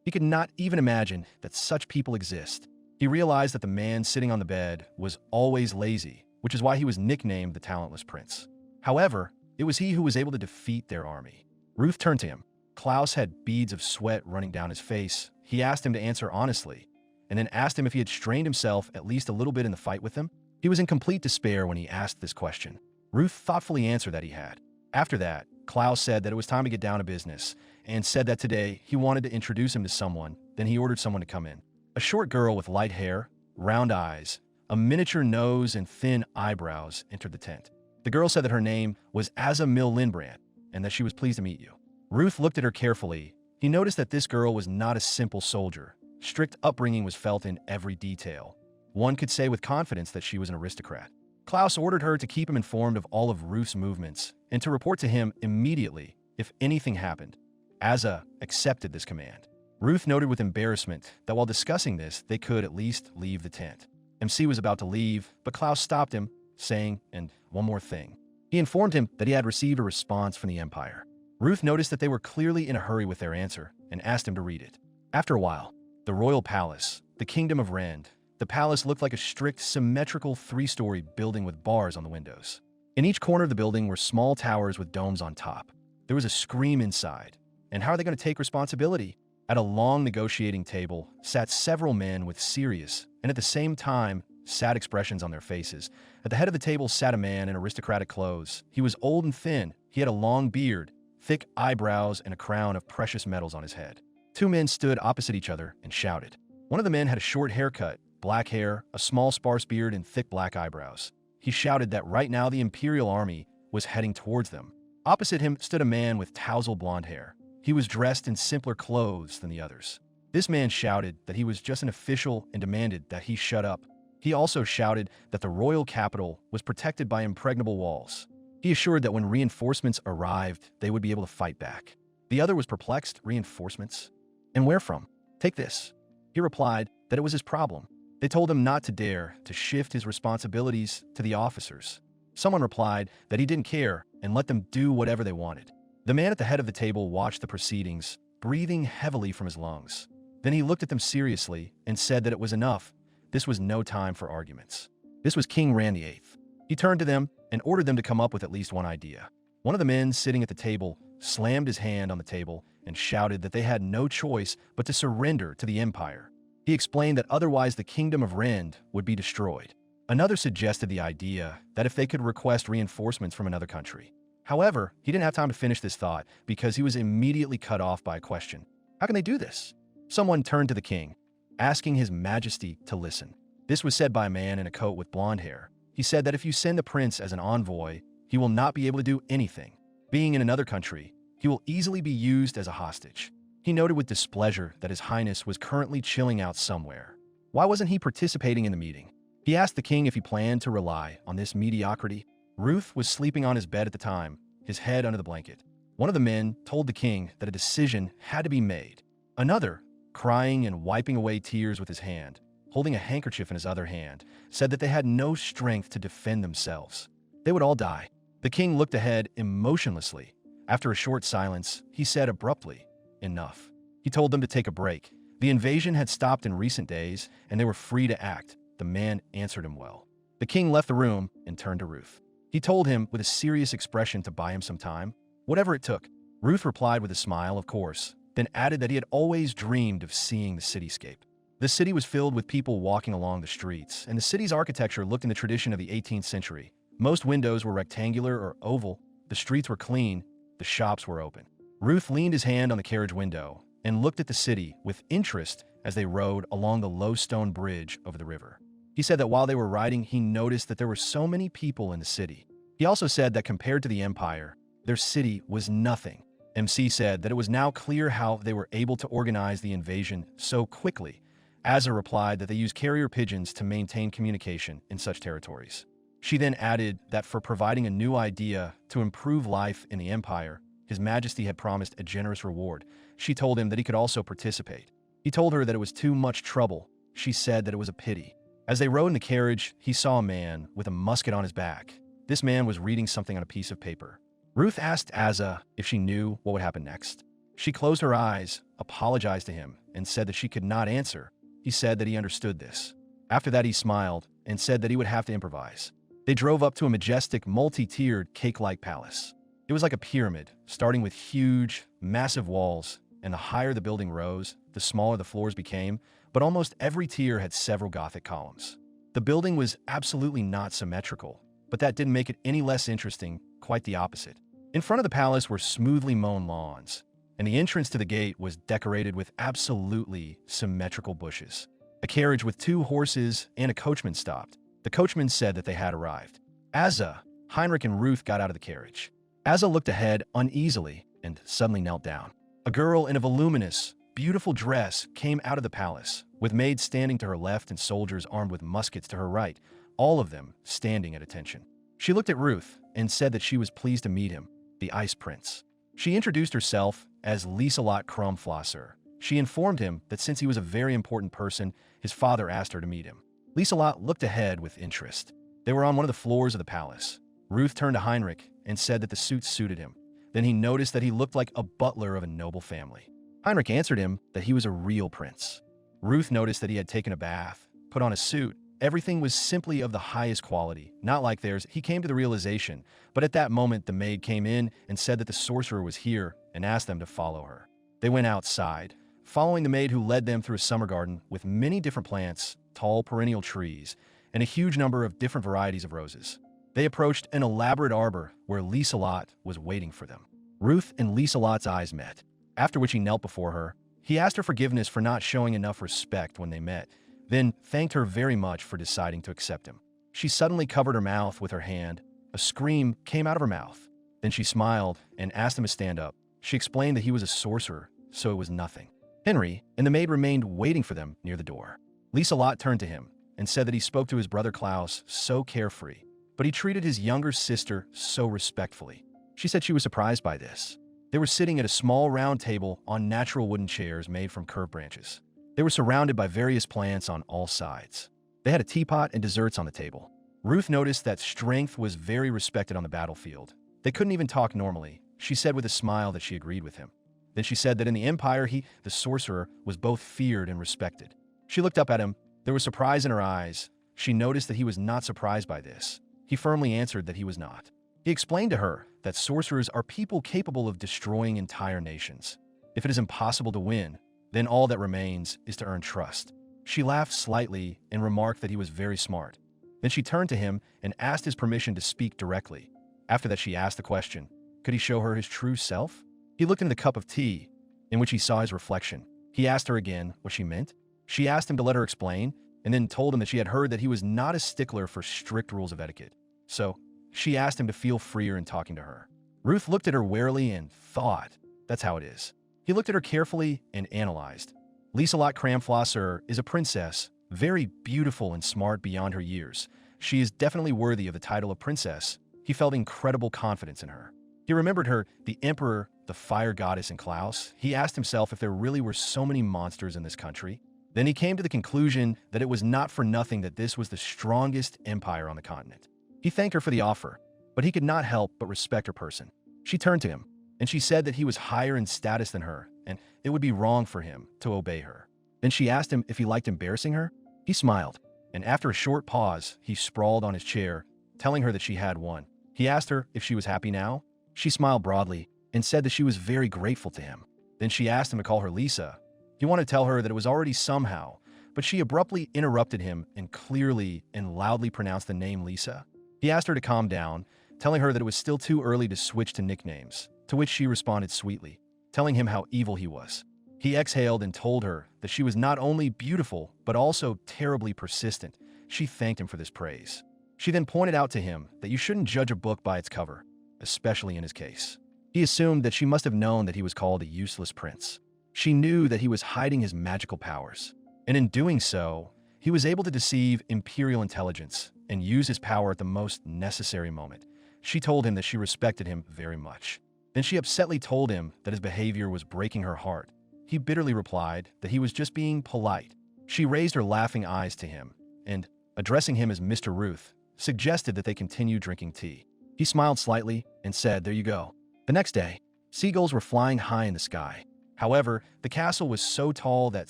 He could not even imagine that such people exist. He realized that the man sitting on the bed was always lazy, which is why he was nicknamed the Talentless Prince. However, it was he who was able to defeat their army. Ruth turned to him. Klaus had beads of sweat running down his face. He asked him to answer honestly, and then asked him if he had strained himself at least a little bit in the fight with them. He was in complete despair when he asked this question. Ruth thoughtfully answered that he had. After that, Klaus said that it was time to get down to business, and said that today he wanted to introduce him to someone. Then he ordered someone to come in. A short girl with light hair, round eyes, a miniature nose, and thin eyebrows entered the tent. The girl said that her name was Asa Mill Lindbrand, and that she was pleased to meet you. Ruth looked at her carefully. He noticed that this girl was not a simple soldier. Strict upbringing was felt in every detail. One could say with confidence that she was an aristocrat. Klaus ordered her to keep him informed of all of Ruth's movements and to report to him immediately if anything happened. Asa accepted this command. Ruth noted with embarrassment that while discussing this, they could at least leave the tent. MC was about to leave, but Klaus stopped him, saying, "And one more thing." He informed him that he had received a response from the Empire. Ruth noticed that they were clearly in a hurry with their answer and asked him to read it. After a while, the royal palace, the kingdom of Rend. The palace looked like a strict, symmetrical three-story building with bars on the windows. In each corner of the building were small towers with domes on top. There was a scream inside. And how are they going to take responsibility? At a long negotiating table sat several men with serious and at the same time sad expressions on their faces. At the head of the table sat a man in aristocratic clothes. He was old and thin. He had a long beard, thick eyebrows, and a crown of precious metals on his head. Two men stood opposite each other and shouted. One of the men had a short haircut, black hair, a small sparse beard, and thick black eyebrows. He shouted that right now the Imperial Army was heading towards them. Opposite him stood a man with tousled blonde hair. He was dressed in simpler clothes than the others. This man shouted that he was just an official and demanded that he shut up. He also shouted that the royal capital was protected by impregnable walls. He assured that when reinforcements arrived, they would be able to fight back. The other was perplexed. Reinforcements? And where from? Take this. He replied that it was his problem. They told him not to dare to shift his responsibilities to the officers. Someone replied that he didn't care and let them do whatever they wanted. The man at the head of the table watched the proceedings, breathing heavily from his lungs. Then he looked at them seriously and said that it was enough. This was no time for arguments. This was King Rand VIII. He turned to them and ordered them to come up with at least one idea. One of the men sitting at the table slammed his hand on the table and shouted that they had no choice but to surrender to the Empire. He explained that otherwise the kingdom of Rend would be destroyed. Another suggested the idea that if they could request reinforcements from another country. However, he didn't have time to finish this thought because he was immediately cut off by a question. How can they do this? Someone turned to the king, asking His Majesty to listen. This was said by a man in a coat with blonde hair. He said that if you send the prince as an envoy, he will not be able to do anything. Being in another country, he will easily be used as a hostage. He noted with displeasure that His Highness was currently chilling out somewhere. Why wasn't he participating in the meeting? He asked the king if he planned to rely on this mediocrity. Ruth was sleeping on his bed at the time, his head under the blanket. One of the men told the king that a decision had to be made. Another, crying and wiping away tears with his hand, holding a handkerchief in his other hand, said that they had no strength to defend themselves. They would all die. The king looked ahead emotionlessly. After a short silence, he said abruptly, "Enough." He told them to take a break. The invasion had stopped in recent days, and they were free to act. The man answered him well. The king left the room and turned to Ruth. He told him with a serious expression to buy him some time. Whatever it took. Ruth replied with a smile, of course, then added that he had always dreamed of seeing the cityscape. The city was filled with people walking along the streets, and the city's architecture looked in the tradition of the 18th century. Most windows were rectangular or oval, the streets were clean, the shops were open. Ruth leaned his hand on the carriage window and looked at the city with interest as they rode along the low stone bridge over the river. He said that while they were riding, he noticed that there were so many people in the city. He also said that compared to the Empire, their city was nothing. MC said that it was now clear how they were able to organize the invasion so quickly. Asa replied that they used carrier pigeons to maintain communication in such territories. She then added that for providing a new idea to improve life in the Empire, His Majesty had promised a generous reward. She told him that he could also participate. He told her that it was too much trouble. She said that it was a pity. As they rode in the carriage, he saw a man with a musket on his back. This man was reading something on a piece of paper. Ruth asked Asa if she knew what would happen next. She closed her eyes, apologized to him, and said that she could not answer. He said that he understood this. After that, he smiled and said that he would have to improvise. They drove up to a majestic, multi-tiered, cake-like palace. It was like a pyramid, starting with huge, massive walls, and the higher the building rose, the smaller the floors became, but almost every tier had several Gothic columns. The building was absolutely not symmetrical, but that didn't make it any less interesting, quite the opposite. In front of the palace were smoothly mown lawns, and the entrance to the gate was decorated with absolutely symmetrical bushes. A carriage with 2 horses and a coachman stopped. The coachman said that they had arrived. Asa, Heinrich, and Ruth got out of the carriage. Asa looked ahead uneasily and suddenly knelt down. A girl in a voluminous, beautiful dress came out of the palace, with maids standing to her left and soldiers armed with muskets to her right, all of them standing at attention. She looked at Ruth and said that she was pleased to meet him, the Ice Prince. She introduced herself as Lieselot Krummflosser. She informed him that since he was a very important person, his father asked her to meet him. Lieselot looked ahead with interest. They were on one of the floors of the palace. Ruth turned to Heinrich and said that the suit suited him. Then he noticed that he looked like a butler of a noble family. Heinrich answered him that he was a real prince. Ruth noticed that he had taken a bath, put on a suit. Everything was simply of the highest quality, not like theirs. He came to the realization, but at that moment the maid came in and said that the sorcerer was here and asked them to follow her. They went outside, following the maid who led them through a summer garden with many different plants, tall perennial trees, and a huge number of different varieties of roses. They approached an elaborate arbor where Lieselot was waiting for them. Ruth and Lieselot's eyes met, after which he knelt before her. He asked her forgiveness for not showing enough respect when they met, then thanked her very much for deciding to accept him. She suddenly covered her mouth with her hand. A scream came out of her mouth. Then she smiled and asked him to stand up. She explained that he was a sorcerer, so it was nothing. Henry and the maid remained waiting for them near the door. Lieselot turned to him and said that he spoke to his brother Klaus so carefree, but he treated his younger sister so respectfully. She said she was surprised by this. They were sitting at a small round table on natural wooden chairs made from curved branches. They were surrounded by various plants on all sides. They had a teapot and desserts on the table. Ruth noticed that strength was very respected on the battlefield. They couldn't even talk normally. She said with a smile that she agreed with him. Then she said that in the Empire, he, the sorcerer, was both feared and respected. She looked up at him. There was surprise in her eyes. She noticed that he was not surprised by this. He firmly answered that he was not. He explained to her that sorcerers are people capable of destroying entire nations. If it is impossible to win, then all that remains is to earn trust. She laughed slightly and remarked that he was very smart. Then she turned to him and asked his permission to speak directly. After that, she asked the question, could he show her his true self? He looked into the cup of tea, in which he saw his reflection. He asked her again what she meant. She asked him to let her explain, and then told him that she had heard that he was not a stickler for strict rules of etiquette. So, she asked him to feel freer in talking to her. Ruth looked at her warily and thought, that's how it is. He looked at her carefully and analyzed. Lieselot Krummflosser is a princess, very beautiful and smart beyond her years. She is definitely worthy of the title of princess. He felt incredible confidence in her. He remembered her, the emperor, the fire goddess, and Klaus. He asked himself if there really were so many monsters in this country. Then he came to the conclusion that it was not for nothing that this was the strongest empire on the continent. He thanked her for the offer, but he could not help but respect her person. She turned to him, and she said that he was higher in status than her, and it would be wrong for him to obey her. Then she asked him if he liked embarrassing her. He smiled, and after a short pause, he sprawled on his chair, telling her that she had won. He asked her if she was happy now. She smiled broadly and said that she was very grateful to him. Then she asked him to call her Lisa. He wanted to tell her that it was already somehow, but she abruptly interrupted him and clearly and loudly pronounced the name Lisa. He asked her to calm down, telling her that it was still too early to switch to nicknames, to which she responded sweetly, telling him how evil he was. He exhaled and told her that she was not only beautiful, but also terribly persistent. She thanked him for this praise. She then pointed out to him that you shouldn't judge a book by its cover, especially in his case. He assumed that she must have known that he was called a useless prince. She knew that he was hiding his magical powers, and in doing so, he was able to deceive Imperial intelligence and use his power at the most necessary moment. She told him that she respected him very much. Then she upsetly told him that his behavior was breaking her heart. He bitterly replied that he was just being polite. She raised her laughing eyes to him and, addressing him as Mr. Ruth, suggested that they continue drinking tea. He smiled slightly and said, "There you go." The next day, seagulls were flying high in the sky. However, the castle was so tall that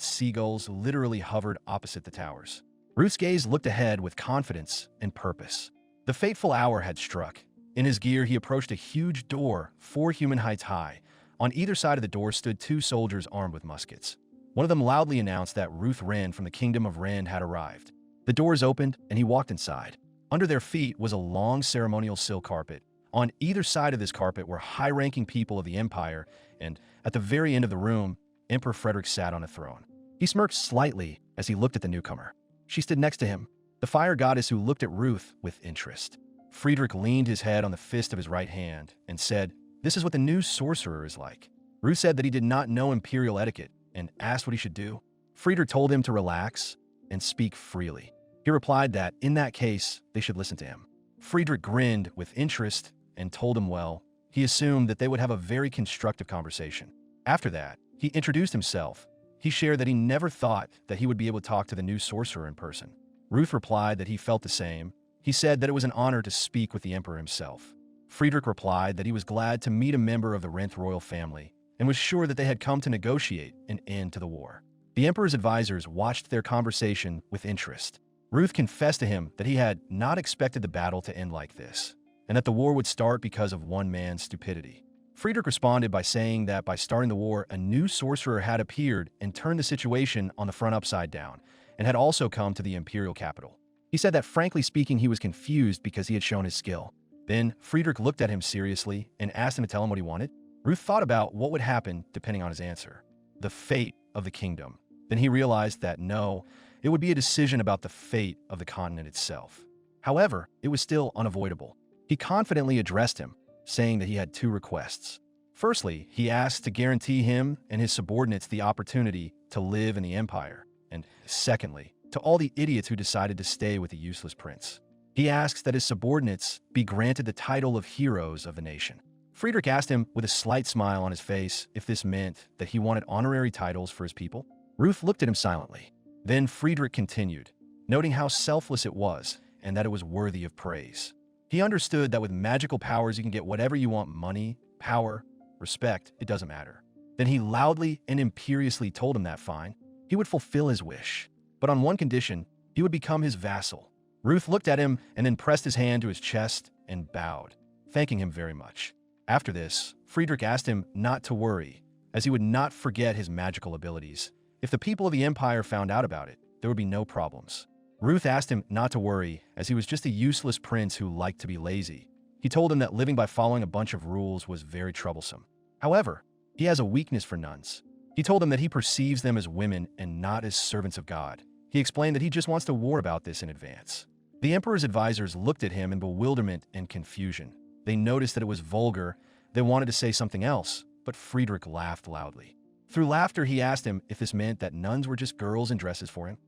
seagulls literally hovered opposite the towers. Ruth's gaze looked ahead with confidence and purpose. The fateful hour had struck. In his gear, he approached a huge door 4 human heights high. On either side of the door stood 2 soldiers armed with muskets. One of them loudly announced that Ruth Wren from the kingdom of Wren had arrived. The doors opened and he walked inside. Under their feet was a long ceremonial silk carpet. On either side of this carpet were high-ranking people of the Empire, and at the very end of the room, Emperor Frederick sat on a throne. He smirked slightly as he looked at the newcomer. She stood next to him, the fire goddess who looked at Ruth with interest. Friedrich leaned his head on the fist of his right hand and said, "This is what the new sorcerer is like." Ruth said that he did not know imperial etiquette and asked what he should do. Friedrich told him to relax and speak freely. He replied that, in that case, they should listen to him. Friedrich grinned with interest and told him well. He assumed that they would have a very constructive conversation. After that, he introduced himself. He shared that he never thought that he would be able to talk to the new sorcerer in person. Ruth replied that he felt the same. He said that it was an honor to speak with the emperor himself. Friedrich replied that he was glad to meet a member of the Renth royal family and was sure that they had come to negotiate an end to the war. The emperor's advisors watched their conversation with interest. Ruth confessed to him that he had not expected the battle to end like this, and that the war would start because of one man's stupidity. Friedrich responded by saying that by starting the war, a new sorcerer had appeared and turned the situation on the front upside down, and had also come to the imperial capital. He said that frankly speaking, he was confused because he had shown his skill. Then Friedrich looked at him seriously and asked him to tell him what he wanted. Ruth thought about what would happen depending on his answer. The fate of the kingdom. Then he realized that no, it would be a decision about the fate of the continent itself. However, it was still unavoidable. He confidently addressed him, saying that he had 2 requests. Firstly, he asked to guarantee him and his subordinates the opportunity to live in the empire. And secondly, to all the idiots who decided to stay with the useless prince, he asks that his subordinates be granted the title of heroes of the nation. Friedrich asked him with a slight smile on his face if this meant that he wanted honorary titles for his people. Ruth looked at him silently. Then Friedrich continued, noting how selfless it was and that it was worthy of praise. He understood that with magical powers you can get whatever you want: money, power, respect, it doesn't matter. Then he loudly and imperiously told him that fine, he would fulfill his wish, but on one condition: he would become his vassal. Ruth looked at him and then pressed his hand to his chest and bowed, thanking him very much. After this, Friedrich asked him not to worry, as he would not forget his magical abilities. If the people of the empire found out about it, there would be no problems. Ruth asked him not to worry, as he was just a useless prince who liked to be lazy. He told him that living by following a bunch of rules was very troublesome. However, he has a weakness for nuns. He told him that he perceives them as women and not as servants of God. He explained that he just wants to war about this in advance. The emperor's advisors looked at him in bewilderment and confusion. They noticed that it was vulgar. They wanted to say something else, but Friedrich laughed loudly. Through laughter, he asked him if this meant that nuns were just girls in dresses for him.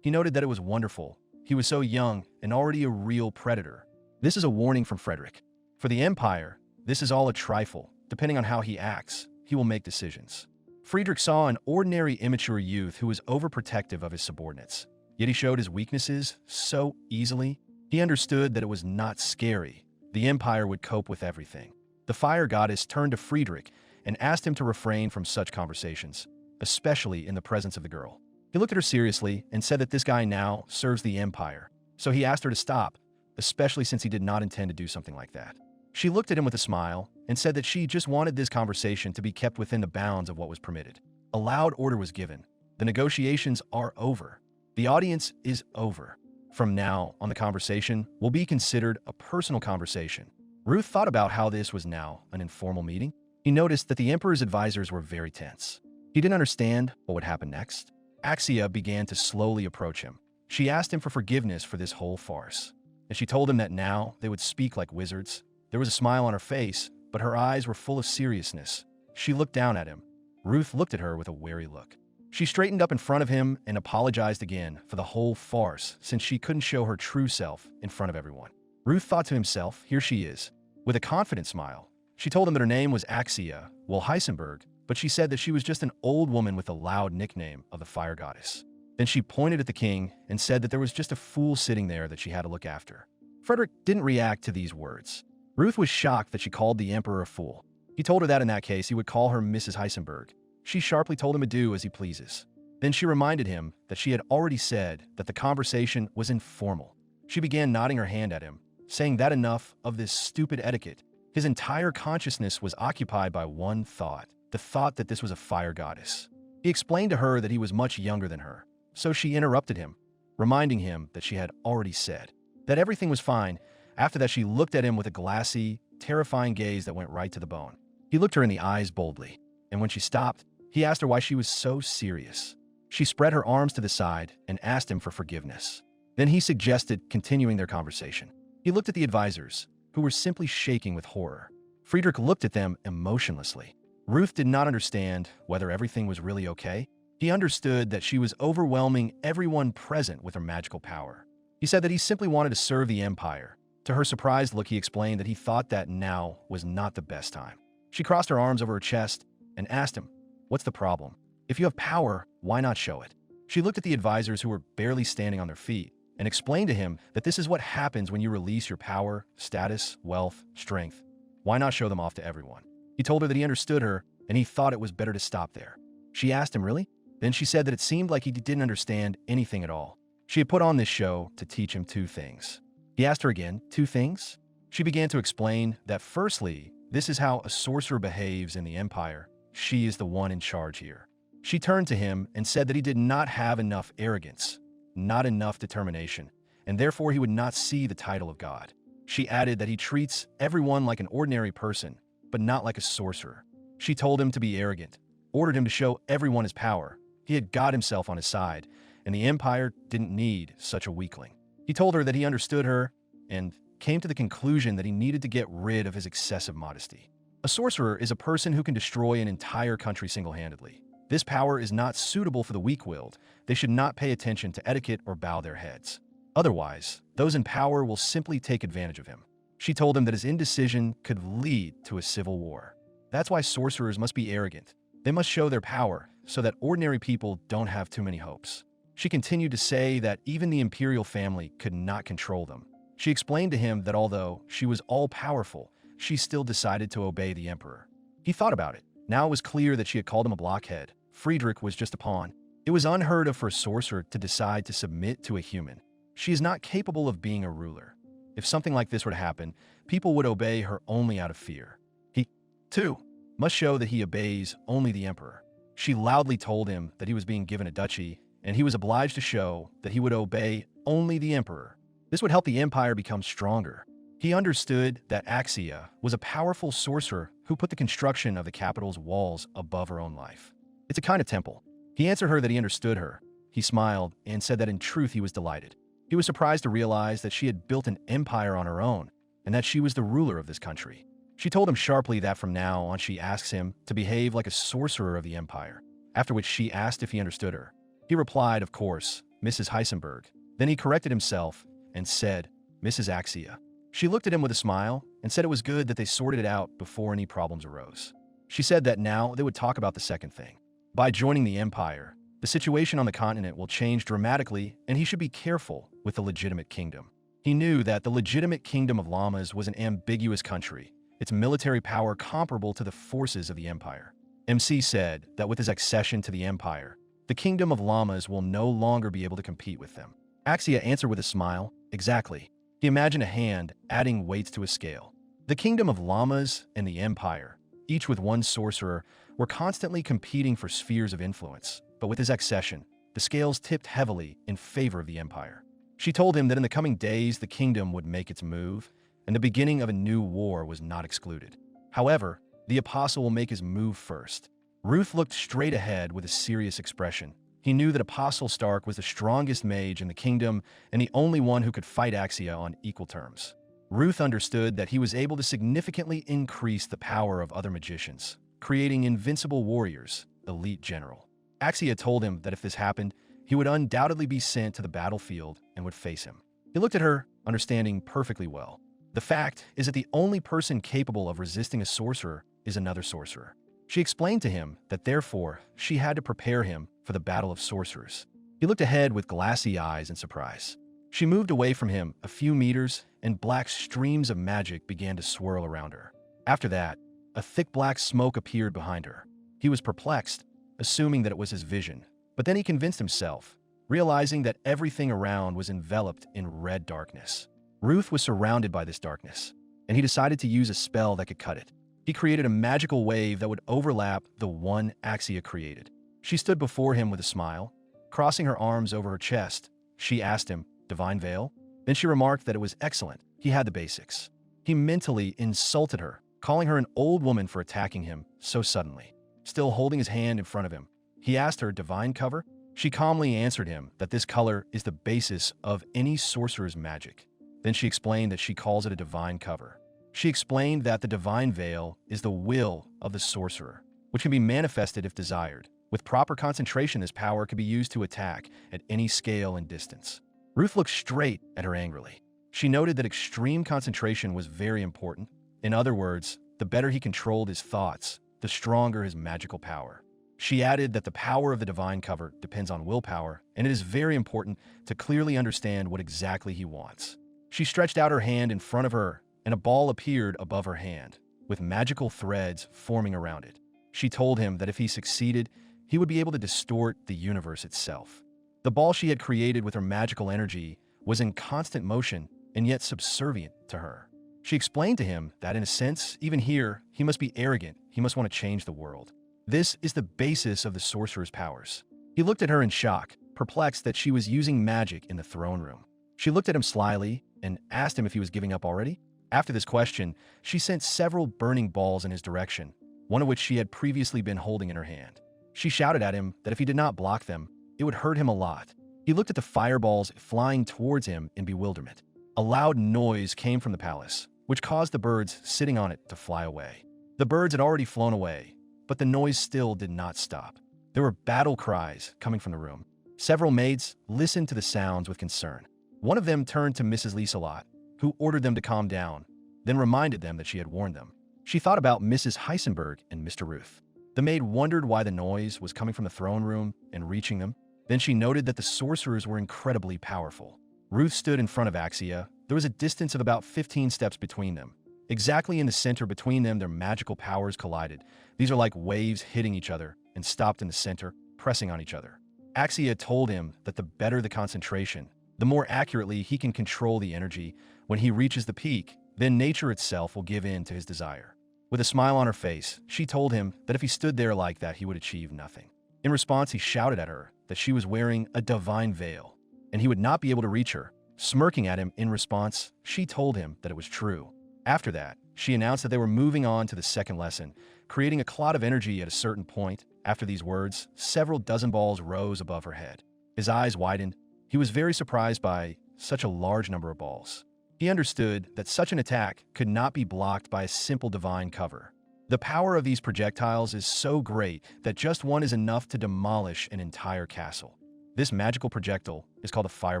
He noted that it was wonderful. He was so young and already a real predator. This is a warning from Frederick. For the Empire, this is all a trifle. Depending on how he acts, he will make decisions. Friedrich saw an ordinary immature youth who was overprotective of his subordinates. Yet he showed his weaknesses so easily. He understood that it was not scary. The Empire would cope with everything. The fire goddess turned to Friedrich and asked him to refrain from such conversations, especially in the presence of the girl. He looked at her seriously and said that this guy now serves the Empire, so he asked her to stop, especially since he did not intend to do something like that. She looked at him with a smile and said that she just wanted this conversation to be kept within the bounds of what was permitted. A loud order was given. The negotiations are over. The audience is over. From now on, the conversation will be considered a personal conversation. Ruth thought about how this was now an informal meeting. He noticed that the emperor's advisors were very tense. He didn't understand what would happen next. Axia began to slowly approach him. She asked him for forgiveness for this whole farce, and she told him that now they would speak like wizards. There was a smile on her face, but her eyes were full of seriousness. She looked down at him. Ruth looked at her with a wary look. She straightened up in front of him and apologized again for the whole farce since she couldn't show her true self in front of everyone. Ruth thought to himself, here she is. With a confident smile, she told him that her name was Axia, well, Heisenberg, but she said that she was just an old woman with a loud nickname of the fire goddess. Then she pointed at the king and said that there was just a fool sitting there that she had to look after. Frederick didn't react to these words. Ruth was shocked that she called the emperor a fool. He told her that in that case he would call her Mrs. Heisenberg. She sharply told him to do as he pleases. Then she reminded him that she had already said that the conversation was informal. She began nodding her hand at him, saying that enough of this stupid etiquette. His entire consciousness was occupied by one thought, the thought that this was a fire goddess. He explained to her that he was much younger than her, so she interrupted him, reminding him that she had already said that everything was fine. After that, she looked at him with a glassy, terrifying gaze that went right to the bone. He looked her in the eyes boldly, and when she stopped, he asked her why she was so serious. She spread her arms to the side and asked him for forgiveness. Then he suggested continuing their conversation. He looked at the advisors, who were simply shaking with horror. Friedrich looked at them emotionlessly. Ruth did not understand whether everything was really okay. He understood that she was overwhelming everyone present with her magical power. He said that he simply wanted to serve the empire. To her surprised look, he explained that he thought that now was not the best time. She crossed her arms over her chest and asked him, "What's the problem? If you have power, why not show it?" She looked at the advisors who were barely standing on their feet and explained to him that this is what happens when you release your power, status, wealth, strength. Why not show them off to everyone? He told her that he understood her and he thought it was better to stop there. She asked him, really? Then she said that it seemed like he didn't understand anything at all. She had put on this show to teach him two things. He asked her again, 2 things? She began to explain that firstly, this is how a sorcerer behaves in the empire. She is the one in charge here. She turned to him and said that he did not have enough arrogance, not enough determination, and therefore he would not see the title of God. She added that he treats everyone like an ordinary person, but not like a sorcerer. She told him to be arrogant, ordered him to show everyone his power. He had God himself on his side, and the empire didn't need such a weakling. He told her that he understood her and came to the conclusion that he needed to get rid of his excessive modesty. A sorcerer is a person who can destroy an entire country single-handedly. This power is not suitable for the weak-willed. They should not pay attention to etiquette or bow their heads. Otherwise, those in power will simply take advantage of him. She told him that his indecision could lead to a civil war. That's why sorcerers must be arrogant. They must show their power so that ordinary people don't have too many hopes. She continued to say that even the imperial family could not control them. She explained to him that although she was all-powerful, she still decided to obey the emperor. He thought about it. Now it was clear that she had called him a blockhead. Friedrich was just a pawn. It was unheard of for a sorcerer to decide to submit to a human. She is not capable of being a ruler. If something like this were to happen, people would obey her only out of fear. He, too, must show that he obeys only the emperor. She loudly told him that he was being given a duchy, and he was obliged to show that he would obey only the emperor. This would help the empire become stronger. He understood that Axia was a powerful sorcerer who put the construction of the capital's walls above her own life. It's a kind of temple. He answered her that he understood her. He smiled and said that in truth he was delighted. He was surprised to realize that she had built an empire on her own and that she was the ruler of this country. She told him sharply that from now on she asks him to behave like a sorcerer of the empire, after which she asked if he understood her. He replied, of course, Mrs. Heisenberg. Then he corrected himself and said, Mrs. Axia. She looked at him with a smile and said it was good that they sorted it out before any problems arose. She said that now they would talk about the second thing. By joining the empire, the situation on the continent will change dramatically and he should be careful with the legitimate kingdom. He knew that the legitimate kingdom of llamas was an ambiguous country, its military power comparable to the forces of the empire. MC said that with his accession to the empire, the kingdom of llamas will no longer be able to compete with them. Axia answered with a smile, exactly. He imagined a hand adding weights to a scale. The kingdom of llamas and the empire, each with one sorcerer, were constantly competing for spheres of influence. But with his accession, the scales tipped heavily in favor of the empire. She told him that in the coming days the kingdom would make its move, and the beginning of a new war was not excluded. However, the apostle will make his move first. Ruth looked straight ahead with a serious expression. He knew that Apostle Stark was the strongest mage in the kingdom and the only one who could fight Axia on equal terms. Ruth understood that he was able to significantly increase the power of other magicians, creating invincible warriors, elite general. Axia told him that if this happened, he would undoubtedly be sent to the battlefield and would face him. He looked at her, understanding perfectly well. The fact is that the only person capable of resisting a sorcerer is another sorcerer. She explained to him that therefore she had to prepare him for the battle of sorcerers. He looked ahead with glassy eyes in surprise. She moved away from him a few meters, and black streams of magic began to swirl around her. After that, a thick black smoke appeared behind her. He was perplexed, assuming that it was his vision. But then he convinced himself, realizing that everything around was enveloped in red darkness. Ruth was surrounded by this darkness, and he decided to use a spell that could cut it. He created a magical wave that would overlap the one Axia created. She stood before him with a smile. Crossing her arms over her chest, she asked him, "Divine Veil?" Then she remarked that it was excellent. He had the basics. He mentally insulted her, calling her an old woman for attacking him so suddenly. Still holding his hand in front of him, he asked her, "Divine cover?" She calmly answered him that this color is the basis of any sorcerer's magic. Then she explained that she calls it a divine cover. She explained that the divine veil is the will of the sorcerer, which can be manifested if desired. With proper concentration, this power could be used to attack at any scale and distance. Ruth looked straight at her angrily. She noted that extreme concentration was very important. In other words, the better he controlled his thoughts, the stronger his magical power. She added that the power of the divine cover depends on willpower, and it is very important to clearly understand what exactly he wants. She stretched out her hand in front of her, and a ball appeared above her hand, with magical threads forming around it. She told him that if he succeeded, he would be able to distort the universe itself. The ball she had created with her magical energy was in constant motion and yet subservient to her. She explained to him that in a sense, even here, he must be arrogant, he must want to change the world. This is the basis of the sorcerer's powers. He looked at her in shock, perplexed that she was using magic in the throne room. She looked at him slyly and asked him if he was giving up already. After this question, she sent several burning balls in his direction, one of which she had previously been holding in her hand. She shouted at him that if he did not block them, it would hurt him a lot. He looked at the fireballs flying towards him in bewilderment. A loud noise came from the palace, which caused the birds sitting on it to fly away. The birds had already flown away, but the noise still did not stop. There were battle cries coming from the room. Several maids listened to the sounds with concern. One of them turned to Mrs. Lieselot, who ordered them to calm down, then reminded them that she had warned them. She thought about Mrs. Heisenberg and Mr. Ruth. The maid wondered why the noise was coming from the throne room and reaching them. Then she noted that the sorcerers were incredibly powerful. Ruth stood in front of Axia. There was a distance of about 15 steps between them. Exactly in the center between them, their magical powers collided. These are like waves hitting each other and stopped in the center, pressing on each other. Axia told him that the better the concentration, the more accurately he can control the energy. When he reaches the peak, then nature itself will give in to his desire. With a smile on her face, she told him that if he stood there like that, he would achieve nothing. In response, he shouted at her that she was wearing a divine veil, and he would not be able to reach her. Smirking at him in response, she told him that it was true. After that, she announced that they were moving on to the second lesson, creating a cloud of energy at a certain point. After these words, several dozen balls rose above her head. His eyes widened. He was very surprised by such a large number of balls. He understood that such an attack could not be blocked by a simple divine cover. The power of these projectiles is so great that just one is enough to demolish an entire castle. This magical projectile is called a fire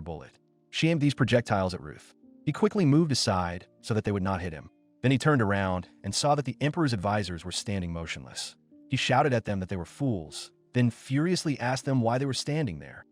bullet. She aimed these projectiles at Ruth. He quickly moved aside so that they would not hit him. Then he turned around and saw that the emperor's advisors were standing motionless. He shouted at them that they were fools, then furiously asked them why they were standing there.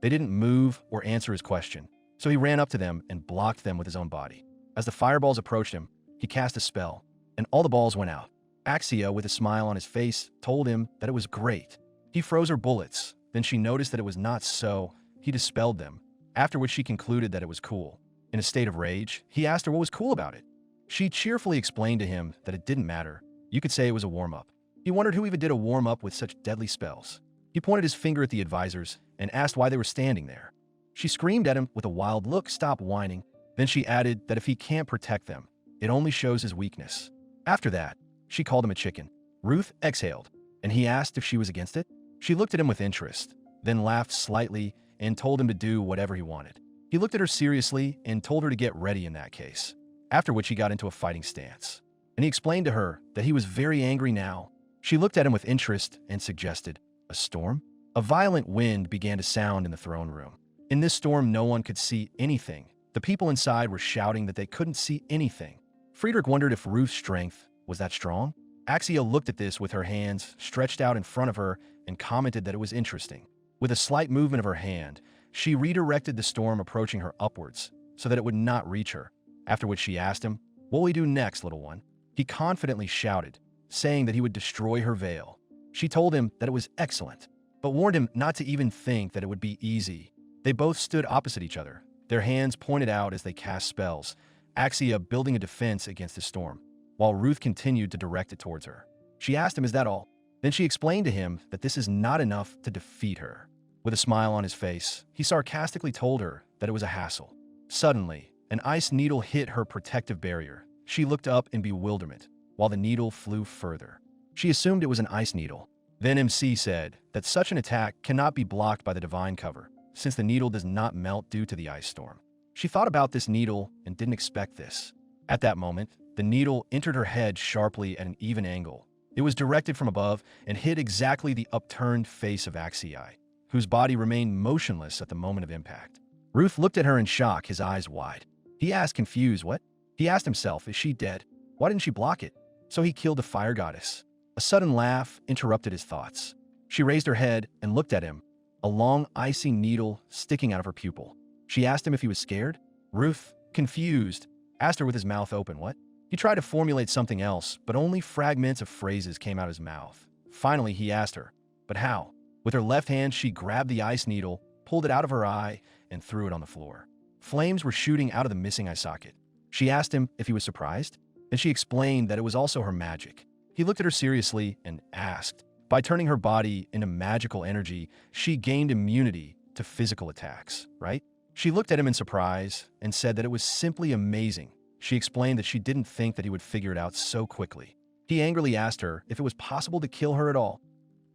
They didn't move or answer his question, so he ran up to them and blocked them with his own body. As the fireballs approached him, he cast a spell, and all the balls went out. Axia, with a smile on his face, told him that it was great. He froze her bullets. Then she noticed that it was not so. He dispelled them, after which she concluded that it was cool. In a state of rage, he asked her what was cool about it. She cheerfully explained to him that it didn't matter. You could say it was a warm-up. He wondered who even did a warm-up with such deadly spells. He pointed his finger at the advisors and asked why they were standing there. She screamed at him with a wild look, "Stop whining." Then she added that if he can't protect them, it only shows his weakness. After that, she called him a chicken. Ruth exhaled, and he asked if she was against it. She looked at him with interest, then laughed slightly and told him to do whatever he wanted. He looked at her seriously and told her to get ready in that case, after which he got into a fighting stance. And he explained to her that he was very angry now. She looked at him with interest and suggested, "A storm?" A violent wind began to sound in the throne room. In this storm, no one could see anything. The people inside were shouting that they couldn't see anything. Friedrich wondered if Ruth's strength was that strong. Axia looked at this with her hands stretched out in front of her and commented that it was interesting. With a slight movement of her hand, she redirected the storm approaching her upwards so that it would not reach her, after which she asked him, "What will we do next, little one?" He confidently shouted, saying that he would destroy her veil. She told him that it was excellent, but warned him not to even think that it would be easy. They both stood opposite each other, their hands pointed out as they cast spells, Axia building a defense against the storm, while Ruth continued to direct it towards her. She asked him, "Is that all?" Then she explained to him that this is not enough to defeat her. With a smile on his face, he sarcastically told her that it was a hassle. Suddenly, an ice needle hit her protective barrier. She looked up in bewilderment, while the needle flew further. She assumed it was an ice needle. Then MC said that such an attack cannot be blocked by the divine cover, since the needle does not melt due to the ice storm. She thought about this needle and didn't expect this. At that moment, the needle entered her head sharply at an even angle. It was directed from above and hit exactly the upturned face of Axii, whose body remained motionless at the moment of impact. Ruth looked at her in shock, his eyes wide. He asked, confused, "What?" He asked himself, "Is she dead? Why didn't she block it?" So he killed the fire goddess. A sudden laugh interrupted his thoughts. She raised her head and looked at him, a long, icy needle sticking out of her pupil. She asked him if he was scared. Ruth, confused, asked her with his mouth open, "What?" He tried to formulate something else, but only fragments of phrases came out of his mouth. Finally, he asked her, "But how?" With her left hand, she grabbed the ice needle, pulled it out of her eye, and threw it on the floor. Flames were shooting out of the missing eye socket. She asked him if he was surprised. Then she explained that it was also her magic. He looked at her seriously and asked, by turning her body into magical energy, she gained immunity to physical attacks, right? She looked at him in surprise and said that it was simply amazing. She explained that she didn't think that he would figure it out so quickly. He angrily asked her if it was possible to kill her at all,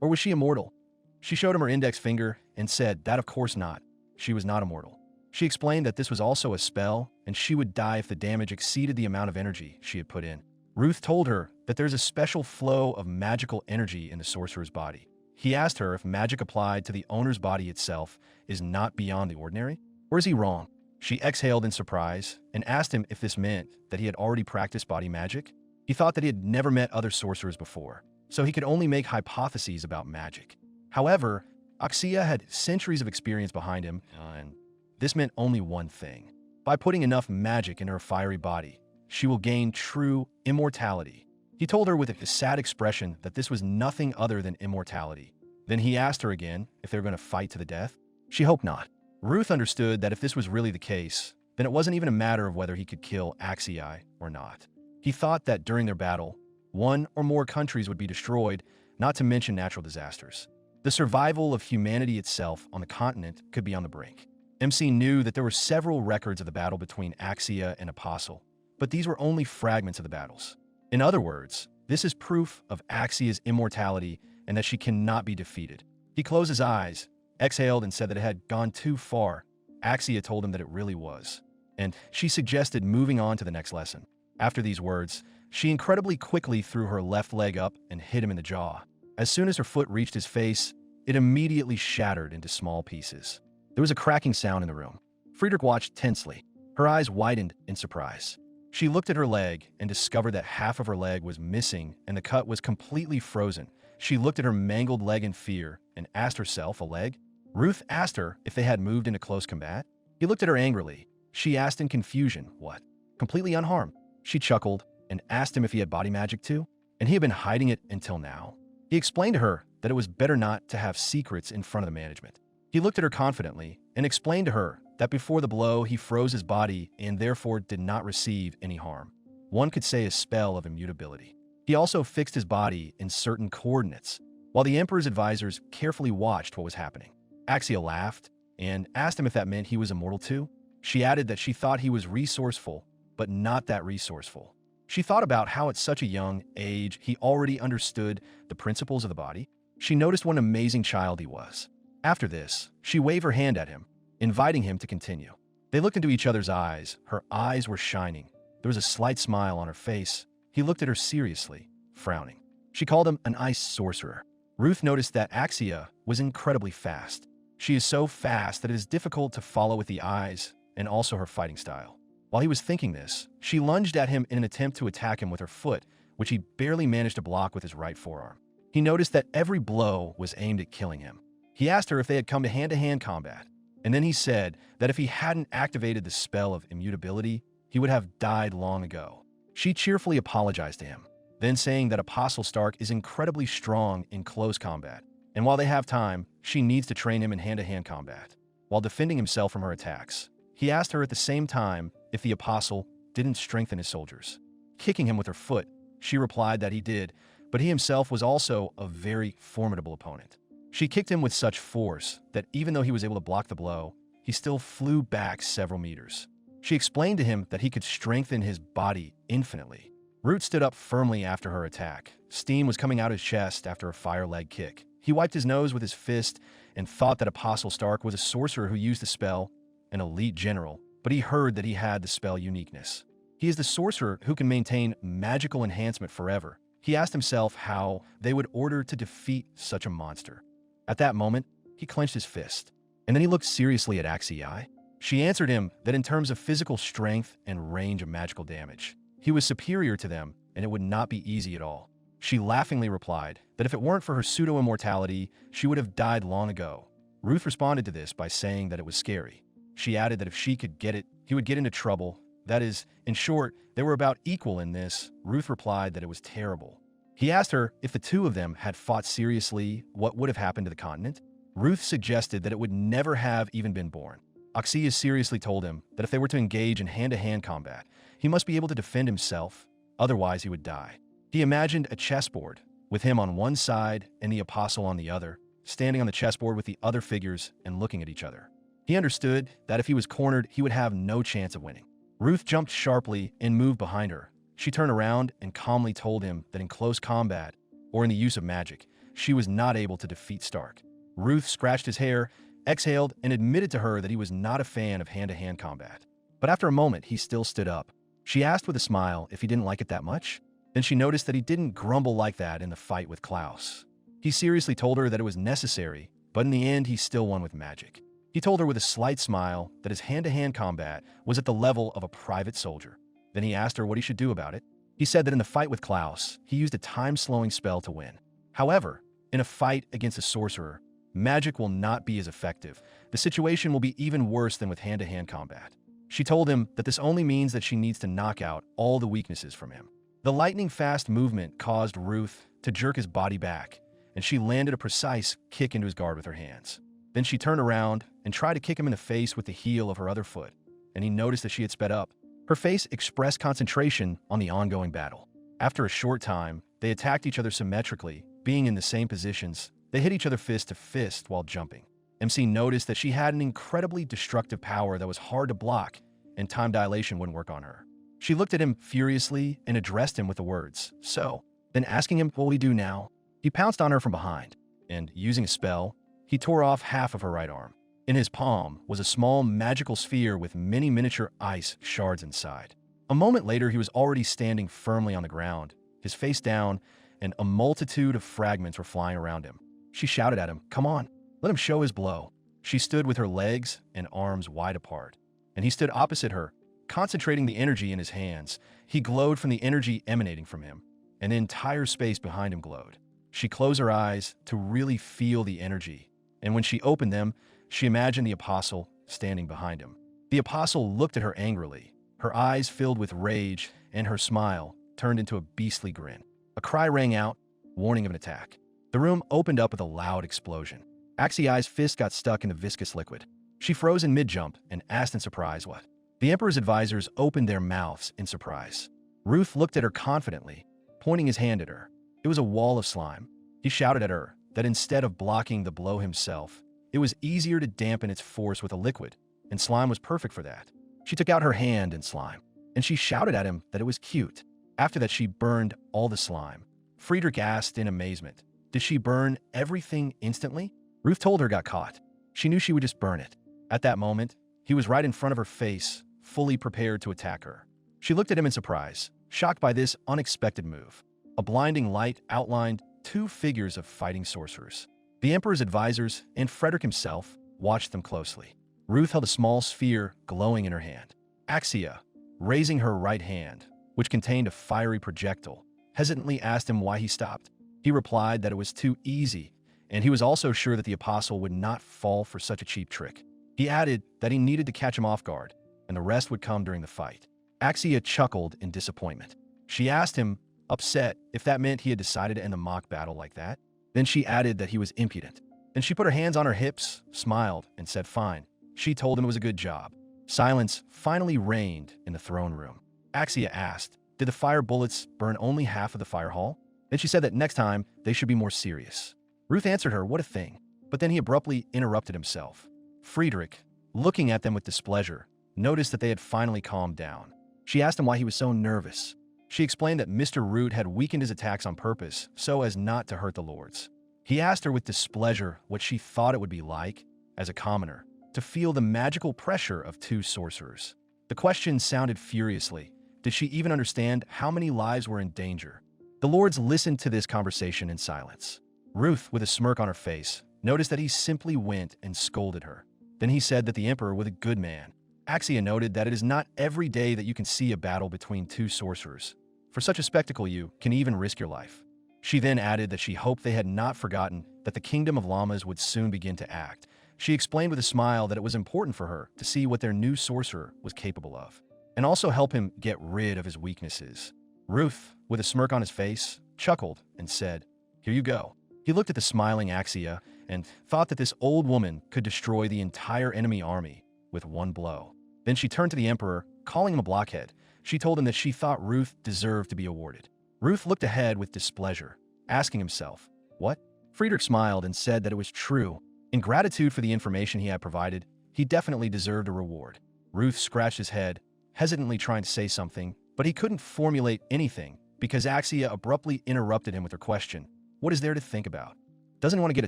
or was she immortal? She showed him her index finger and said that of course not. She was not immortal. She explained that this was also a spell, and she would die if the damage exceeded the amount of energy she had put in. Ruth told her that there's a special flow of magical energy in the sorcerer's body. He asked her if magic applied to the owner's body itself is not beyond the ordinary, or is he wrong? She exhaled in surprise and asked him if this meant that he had already practiced body magic. He thought that he had never met other sorcerers before, so he could only make hypotheses about magic. However, Axia had centuries of experience behind him, and this meant only one thing. By putting enough magic into her fiery body, she will gain true immortality. He told her with a sad expression that this was nothing other than immortality. Then he asked her again if they were going to fight to the death. She hoped not. Ruth understood that if this was really the case, then it wasn't even a matter of whether he could kill Axii or not. He thought that during their battle, one or more countries would be destroyed, not to mention natural disasters. The survival of humanity itself on the continent could be on the brink. MC knew that there were several records of the battle between Axia and Apostle, but these were only fragments of the battles. In other words, this is proof of Axia's immortality and that she cannot be defeated. He closed his eyes, exhaled, and said that it had gone too far. Axia told him that it really was, and she suggested moving on to the next lesson. After these words, she incredibly quickly threw her left leg up and hit him in the jaw. As soon as her foot reached his face, it immediately shattered into small pieces. There was a cracking sound in the room. Friedrich watched tensely. Her eyes widened in surprise. She looked at her leg and discovered that half of her leg was missing and the cut was completely frozen. She looked at her mangled leg in fear and asked herself, a leg? Ruth asked her if they had moved into close combat. He looked at her angrily. She asked in confusion, what? Completely unharmed. She chuckled and asked him if he had body magic too, and he had been hiding it until now. He explained to her that it was better not to have secrets in front of the management. He looked at her confidently and explained to her that before the blow he froze his body and therefore did not receive any harm. one could say a spell of immutability. He also fixed his body in certain coordinates, while the Emperor's advisors carefully watched what was happening. Axia laughed and asked him if that meant he was immortal too. She added that she thought he was resourceful, but not that resourceful. She thought about how at such a young age he already understood the principles of the body. She noticed what an amazing child he was. After this, she waved her hand at him, inviting him to continue. They looked into each other's eyes. Her eyes were shining. There was a slight smile on her face. He looked at her seriously, frowning. She called him an ice sorcerer. Ruth noticed that Axia was incredibly fast. She is so fast that it is difficult to follow with the eyes and also her fighting style. While he was thinking this, she lunged at him in an attempt to attack him with her foot, which he barely managed to block with his right forearm. He noticed that every blow was aimed at killing him. He asked her if they had come to hand-to-hand combat, and then he said that if he hadn't activated the spell of immutability, he would have died long ago. She cheerfully apologized to him, then saying that Apostle Stark is incredibly strong in close combat, and while they have time, she needs to train him in hand-to-hand combat, while defending himself from her attacks. He asked her at the same time if the Apostle didn't strengthen his soldiers. Kicking him with her foot, she replied that he did, but he himself was also a very formidable opponent. She kicked him with such force that even though he was able to block the blow, he still flew back several meters. She explained to him that he could strengthen his body infinitely. Root stood up firmly after her attack. Steam was coming out his chest after a fire leg kick. He wiped his nose with his fist and thought that Apostle Stark was a sorcerer who used the spell, an elite general, but he heard that he had the spell uniqueness. He is the sorcerer who can maintain magical enhancement forever. He asked himself how they would order to defeat such a monster. At that moment, he clenched his fist, and then he looked seriously at Axii. She answered him that in terms of physical strength and range of magical damage, he was superior to them, and it would not be easy at all. She laughingly replied that if it weren't for her pseudo-immortality, she would have died long ago. Ruth responded to this by saying that it was scary. She added that if she could get it, he would get into trouble. That is, in short, they were about equal in this. Ruth replied that it was terrible. He asked her if the two of them had fought seriously, what would have happened to the continent? Ruth suggested that it would never have even been born. Axia seriously told him that if they were to engage in hand-to-hand combat, he must be able to defend himself, otherwise he would die. He imagined a chessboard, with him on one side and the apostle on the other, standing on the chessboard with the other figures and looking at each other. He understood that if he was cornered, he would have no chance of winning. Ruth jumped sharply and moved behind her. She turned around and calmly told him that in close combat, or in the use of magic, she was not able to defeat Stark. Ruth scratched his hair, exhaled, and admitted to her that he was not a fan of hand-to-hand combat. But after a moment, he still stood up. She asked with a smile if he didn't like it that much. Then she noticed that he didn't grumble like that in the fight with Klaus. He seriously told her that it was necessary, but in the end, he still won with magic. He told her with a slight smile that his hand-to-hand combat was at the level of a private soldier. Then he asked her what he should do about it. He said that in the fight with Klaus, he used a time-slowing spell to win. However, in a fight against a sorcerer, magic will not be as effective. The situation will be even worse than with hand-to-hand combat. She told him that this only means that she needs to knock out all the weaknesses from him. The lightning-fast movement caused Ruth to jerk his body back, and she landed a precise kick into his guard with her hands. Then she turned around and tried to kick him in the face with the heel of her other foot, and he noticed that she had sped up. Her face expressed concentration on the ongoing battle. After a short time, they attacked each other symmetrically, being in the same positions. They hit each other fist to fist while jumping. MC noticed that she had an incredibly destructive power that was hard to block, and time dilation wouldn't work on her. She looked at him furiously and addressed him with the words, "So," then asking him, "What will we do now?" He pounced on her from behind, and using a spell, he tore off half of her right arm. In his palm was a small magical sphere with many miniature ice shards inside. A moment later, he was already standing firmly on the ground, his face down, and a multitude of fragments were flying around him. She shouted at him, "Come on, let him show his blow." She stood with her legs and arms wide apart, and he stood opposite her, concentrating the energy in his hands. He glowed from the energy emanating from him, and the entire space behind him glowed. She closed her eyes to really feel the energy, and when she opened them, she imagined the apostle standing behind him. The apostle looked at her angrily. Her eyes filled with rage, and her smile turned into a beastly grin. A cry rang out, warning of an attack. The room opened up with a loud explosion. Axii's fist got stuck in the viscous liquid. She froze in mid-jump and asked in surprise what. The Emperor's advisors opened their mouths in surprise. Ruth looked at her confidently, pointing his hand at her. It was a wall of slime. He shouted at her that instead of blocking the blow himself, it was easier to dampen its force with a liquid, and slime was perfect for that. She took out her hand in slime, and she shouted at him that it was cute. After that, she burned all the slime. Friedrich asked in amazement, did she burn everything instantly? Ruth told her got caught. She knew she would just burn it. At that moment, he was right in front of her face, fully prepared to attack her. She looked at him in surprise, shocked by this unexpected move. A blinding light outlined two figures of fighting sorcerers. The Emperor's advisors and Frederick himself watched them closely. Ruth held a small sphere glowing in her hand. Axia, raising her right hand, which contained a fiery projectile, hesitantly asked him why he stopped. He replied that it was too easy, and he was also sure that the apostle would not fall for such a cheap trick. He added that he needed to catch him off guard, and the rest would come during the fight. Axia chuckled in disappointment. She asked him, upset, if that meant he had decided to end the mock battle like that. Then she added that he was impudent. Then she put her hands on her hips, smiled, and said fine. She told him it was a good job. Silence finally reigned in the throne room. Axia asked, did the fire bullets burn only half of the fire hall? Then she said that next time they should be more serious. Ruth answered her, what a thing. But then he abruptly interrupted himself. Friedrich, looking at them with displeasure, noticed that they had finally calmed down. She asked him why he was so nervous. She explained that Mr. Root had weakened his attacks on purpose so as not to hurt the lords. He asked her with displeasure what she thought it would be like, as a commoner, to feel the magical pressure of two sorcerers. The question sounded furiously. Did she even understand how many lives were in danger? The lords listened to this conversation in silence. Ruth, with a smirk on her face, noticed that he simply went and scolded her. Then he said that the emperor was a good man. Axia noted that it is not every day that you can see a battle between two sorcerers. For such a spectacle, you can even risk your life. She then added that she hoped they had not forgotten that the kingdom of llamas would soon begin to act. She explained with a smile that it was important for her to see what their new sorcerer was capable of, and also help him get rid of his weaknesses. Ruth, with a smirk on his face, chuckled and said, here you go. He looked at the smiling Axia and thought that this old woman could destroy the entire enemy army with one blow. Then she turned to the emperor, calling him a blockhead. She told him that she thought Ruth deserved to be awarded. Ruth looked ahead with displeasure, asking himself, what? Friedrich smiled and said that it was true. In gratitude for the information he had provided, he definitely deserved a reward. Ruth scratched his head, hesitantly trying to say something, but he couldn't formulate anything because Axia abruptly interrupted him with her question. What is there to think about? Doesn't he want to get a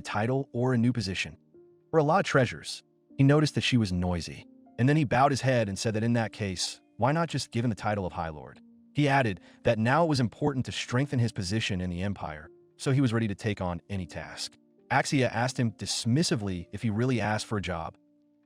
title or a new position? Or a lot of treasures? He noticed that she was noisy, and then he bowed his head and said that in that case, why not just give him the title of High Lord? He added that now it was important to strengthen his position in the empire, so he was ready to take on any task. Axia asked him dismissively if he really asked for a job.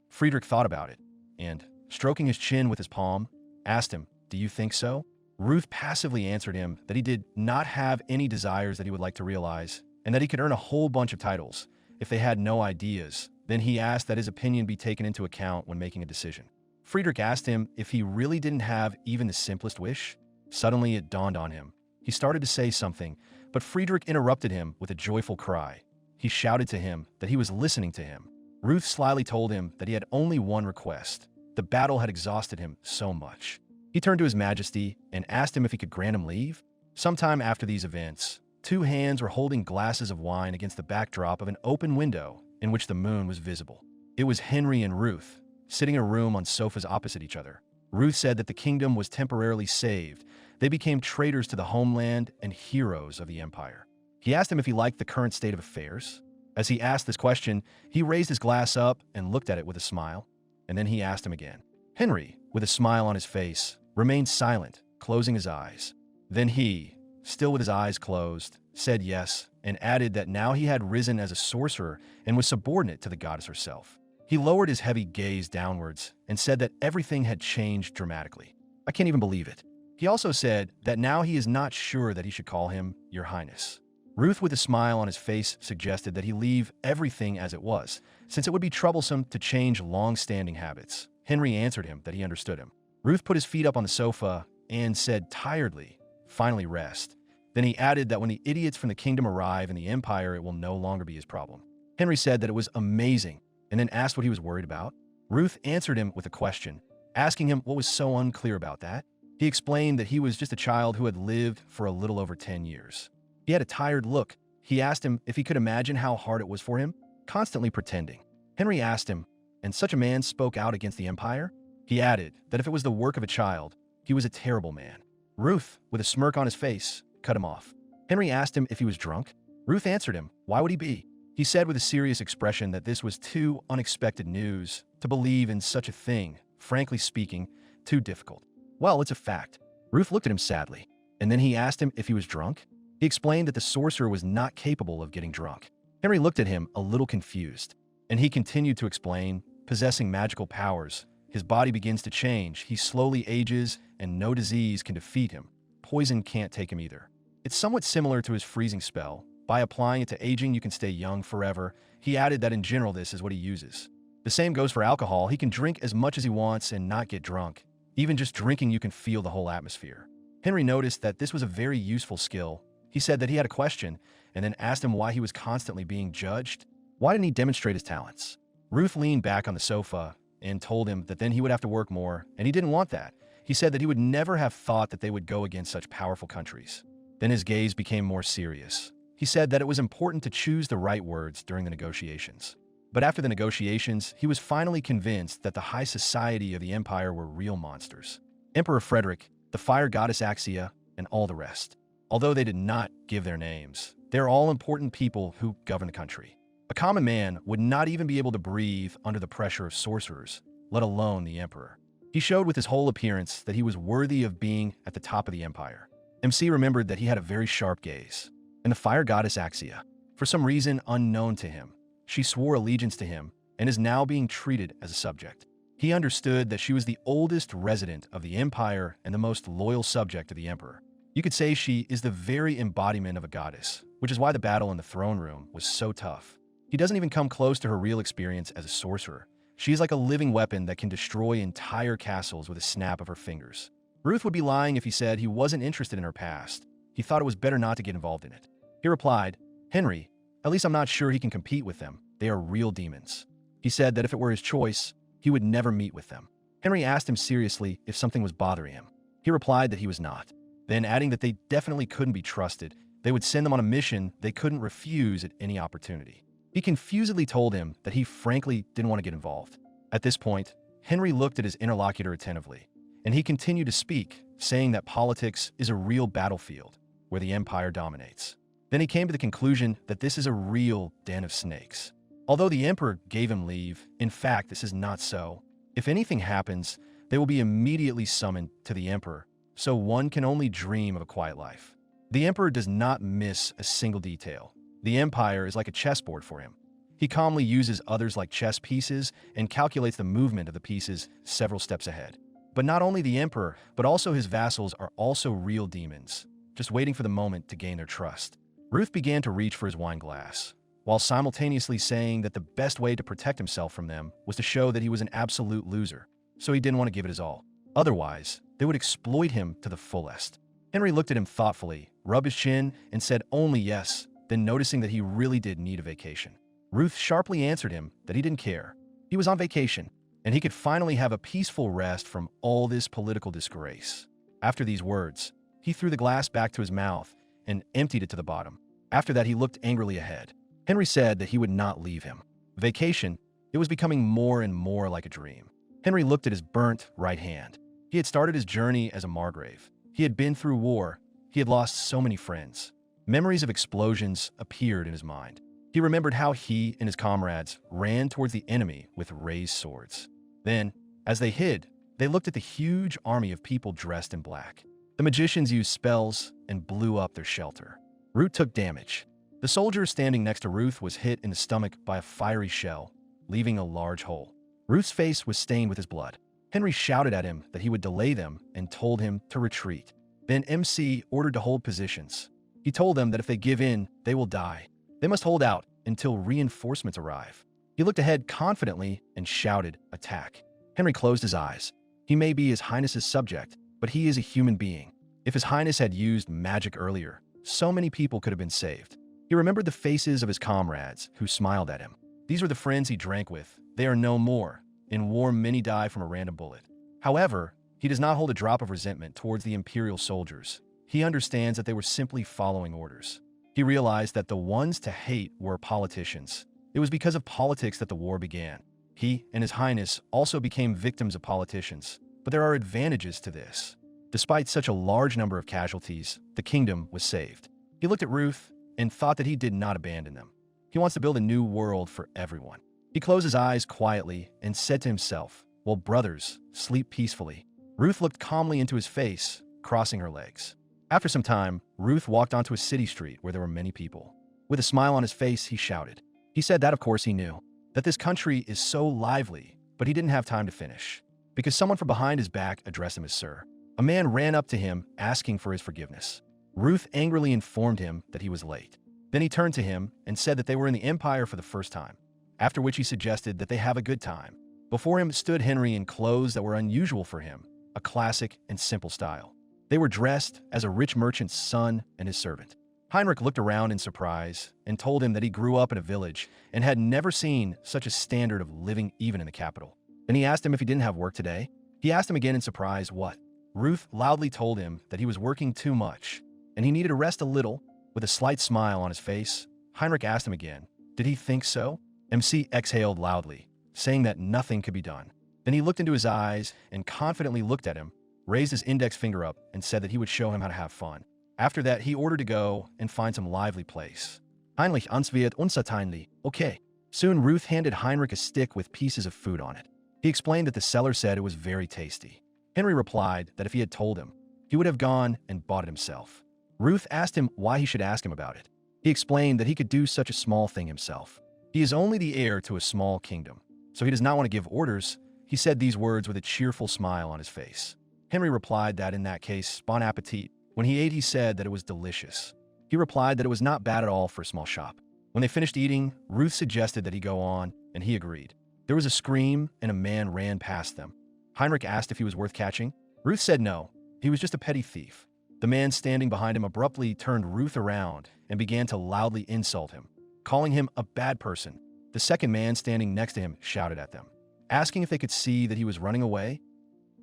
Friedrich thought about it, and, stroking his chin with his palm, asked him, do you think so? Ruth passively answered him that he did not have any desires that he would like to realize, and that he could earn a whole bunch of titles if they had no ideas. Then he asked that his opinion be taken into account when making a decision. Friedrich asked him if he really didn't have even the simplest wish. Suddenly it dawned on him. He started to say something, but Friedrich interrupted him with a joyful cry. He shouted to him that he was listening to him. Ruth slyly told him that he had only one request. The battle had exhausted him so much. He turned to His Majesty and asked him if he could grant him leave. Sometime after these events, two hands were holding glasses of wine against the backdrop of an open window in which the moon was visible. It was Henry and Ruth, sitting in a room on sofas opposite each other. Ruth said that the kingdom was temporarily saved. They became traitors to the homeland and heroes of the empire. He asked him if he liked the current state of affairs. As he asked this question, he raised his glass up and looked at it with a smile. And then he asked him again. Henry, with a smile on his face, remained silent, closing his eyes. Then he, still with his eyes closed, said yes, and added that now he had risen as a sorcerer and was subordinate to the goddess herself. He lowered his heavy gaze downwards and said that everything had changed dramatically. I can't even believe it. He also said that now he is not sure that he should call him Your Highness. Ruth, with a smile on his face, suggested that he leave everything as it was, since it would be troublesome to change long-standing habits. Henry answered him that he understood him. Ruth put his feet up on the sofa and said tiredly, finally rest. Then he added that when the idiots from the kingdom arrive in the empire, it will no longer be his problem. Henry said that it was amazing, and then asked what he was worried about. Ruth answered him with a question, asking him what was so unclear about that. He explained that he was just a child who had lived for a little over 10 years. He had a tired look. He asked him if he could imagine how hard it was for him, constantly pretending. Henry asked him, and such a man spoke out against the empire? He added that if it was the work of a child, he was a terrible man. Ruth, with a smirk on his face, cut him off. Henry asked him if he was drunk. Ruth answered him, why would he be? He said with a serious expression that this was too unexpected news to believe in such a thing, frankly speaking, too difficult. Well, it's a fact. Ruth looked at him sadly, and then he asked him if he was drunk. He explained that the sorcerer was not capable of getting drunk. Henry looked at him a little confused, and he continued to explain, possessing magical powers, his body begins to change, he slowly ages, and no disease can defeat him. Poison can't take him either. It's somewhat similar to his freezing spell. By applying it to aging, you can stay young forever. He added that in general this is what he uses. The same goes for alcohol. He can drink as much as he wants and not get drunk. Even just drinking, you can feel the whole atmosphere. Henry noticed that this was a very useful skill. He said that he had a question, and then asked him why he was constantly being judged. Why didn't he demonstrate his talents? Ruth leaned back on the sofa and told him that then he would have to work more, and he didn't want that. He said that he would never have thought that they would go against such powerful countries. Then his gaze became more serious. He said that it was important to choose the right words during the negotiations. But after the negotiations, he was finally convinced that the high society of the empire were real monsters. Emperor Frederick, the fire goddess Axia, and all the rest. Although they did not give their names, they're all important people who govern the country. A common man would not even be able to breathe under the pressure of sorcerers, let alone the emperor. He showed with his whole appearance that he was worthy of being at the top of the empire. MC remembered that he had a very sharp gaze. And the fire goddess Axia, for some reason unknown to him, she swore allegiance to him and is now being treated as a subject. He understood that she was the oldest resident of the empire and the most loyal subject of the emperor. You could say she is the very embodiment of a goddess, which is why the battle in the throne room was so tough. He doesn't even come close to her real experience as a sorcerer. She is like a living weapon that can destroy entire castles with a snap of her fingers. Ruth would be lying if he said he wasn't interested in her past. He thought it was better not to get involved in it. He replied, Henry, at least I'm not sure he can compete with them. They are real demons. He said that if it were his choice, he would never meet with them. Henry asked him seriously if something was bothering him. He replied that he was not. Then adding that they definitely couldn't be trusted. They would send them on a mission they couldn't refuse at any opportunity. He confusedly told him that he frankly didn't want to get involved. At this point, Henry looked at his interlocutor attentively, and he continued to speak, saying that politics is a real battlefield where the empire dominates. Then he came to the conclusion that this is a real den of snakes. Although the emperor gave him leave, in fact, this is not so. If anything happens, they will be immediately summoned to the emperor, so one can only dream of a quiet life. The emperor does not miss a single detail. The empire is like a chessboard for him. He calmly uses others like chess pieces and calculates the movement of the pieces several steps ahead. But not only the emperor, but also his vassals are also real demons, just waiting for the moment to gain their trust. Ruth began to reach for his wine glass, while simultaneously saying that the best way to protect himself from them was to show that he was an absolute loser, so he didn't want to give it his all. Otherwise, they would exploit him to the fullest. Henry looked at him thoughtfully, rubbed his chin, and said only yes, then noticing that he really did need a vacation. Ruth sharply answered him that he didn't care. He was on vacation, and he could finally have a peaceful rest from all this political disgrace. After these words, he threw the glass back to his mouth and emptied it to the bottom. After that, he looked angrily ahead. Henry said that he would not leave him. Vacation, it was becoming more and more like a dream. Henry looked at his burnt right hand. He had started his journey as a margrave. He had been through war. He had lost so many friends. Memories of explosions appeared in his mind. He remembered how he and his comrades ran towards the enemy with raised swords. Then, as they hid, they looked at the huge army of people dressed in black. The magicians used spells and blew up their shelter. Ruth took damage. The soldier standing next to Ruth was hit in the stomach by a fiery shell, leaving a large hole. Ruth's face was stained with his blood. Henry shouted at him that he would delay them and told him to retreat. Then MC ordered to hold positions. He told them that if they give in, they will die. They must hold out until reinforcements arrive. He looked ahead confidently and shouted, "Attack." Henry closed his eyes. He may be His Highness's subject, but he is a human being. If His Highness had used magic earlier, so many people could have been saved. He remembered the faces of his comrades who smiled at him. These were the friends he drank with. They are no more. In war, many die from a random bullet. However, He does not hold a drop of resentment towards the imperial soldiers. He understands that they were simply following orders. He realized that the ones to hate were politicians. It was because of politics that the war began. He and His Highness also became victims of politicians, but there are advantages to this. Despite such a large number of casualties, the kingdom was saved. He looked at Ruth and thought that he did not abandon them. He wants to build a new world for everyone. He closed his eyes quietly and said to himself, "Well, brothers, sleep peacefully." Ruth looked calmly into his face, crossing her legs. After some time, Ruth walked onto a city street where there were many people. With a smile on his face, he shouted. He said that, of course, he knew, that this country is so lively, but he didn't have time to finish, because someone from behind his back addressed him as sir. A man ran up to him, asking for his forgiveness. Ruth angrily informed him that he was late. Then he turned to him and said that they were in the Empire for the first time, after which he suggested that they have a good time. Before him stood Henry in clothes that were unusual for him, a classic and simple style. They were dressed as a rich merchant's son and his servant. Heinrich looked around in surprise and told him that he grew up in a village and had never seen such a standard of living even in the capital. Then he asked him if he didn't have work today. He asked him again in surprise what. Ruth loudly told him that he was working too much and he needed to rest a little. With a slight smile on his face, Heinrich asked him again, did he think so? MC exhaled loudly, saying that nothing could be done. Then he looked into his eyes and confidently looked at him, raised his index finger up, and said that he would show him how to have fun. After that, he ordered to go and find some lively place. Heinrich answiert unserteinlich. Okay. Soon Ruth handed Heinrich a stick with pieces of food on it. He explained that the seller said it was very tasty. Henry replied that if he had told him, he would have gone and bought it himself. Ruth asked him why he should ask him about it. He explained that he could do such a small thing himself. He is only the heir to a small kingdom, so he does not want to give orders. He said these words with a cheerful smile on his face. Henry replied that in that case, bon appetit. When he ate, he said that it was delicious. He replied that it was not bad at all for a small shop. When they finished eating, Ruth suggested that he go on, and he agreed. There was a scream, and a man ran past them. Heinrich asked if he was worth catching. Ruth said no, he was just a petty thief. The man standing behind him abruptly turned Ruth around and began to loudly insult him, calling him a bad person. The second man standing next to him shouted at them, asking if they could see that he was running away.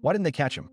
Why didn't they catch him?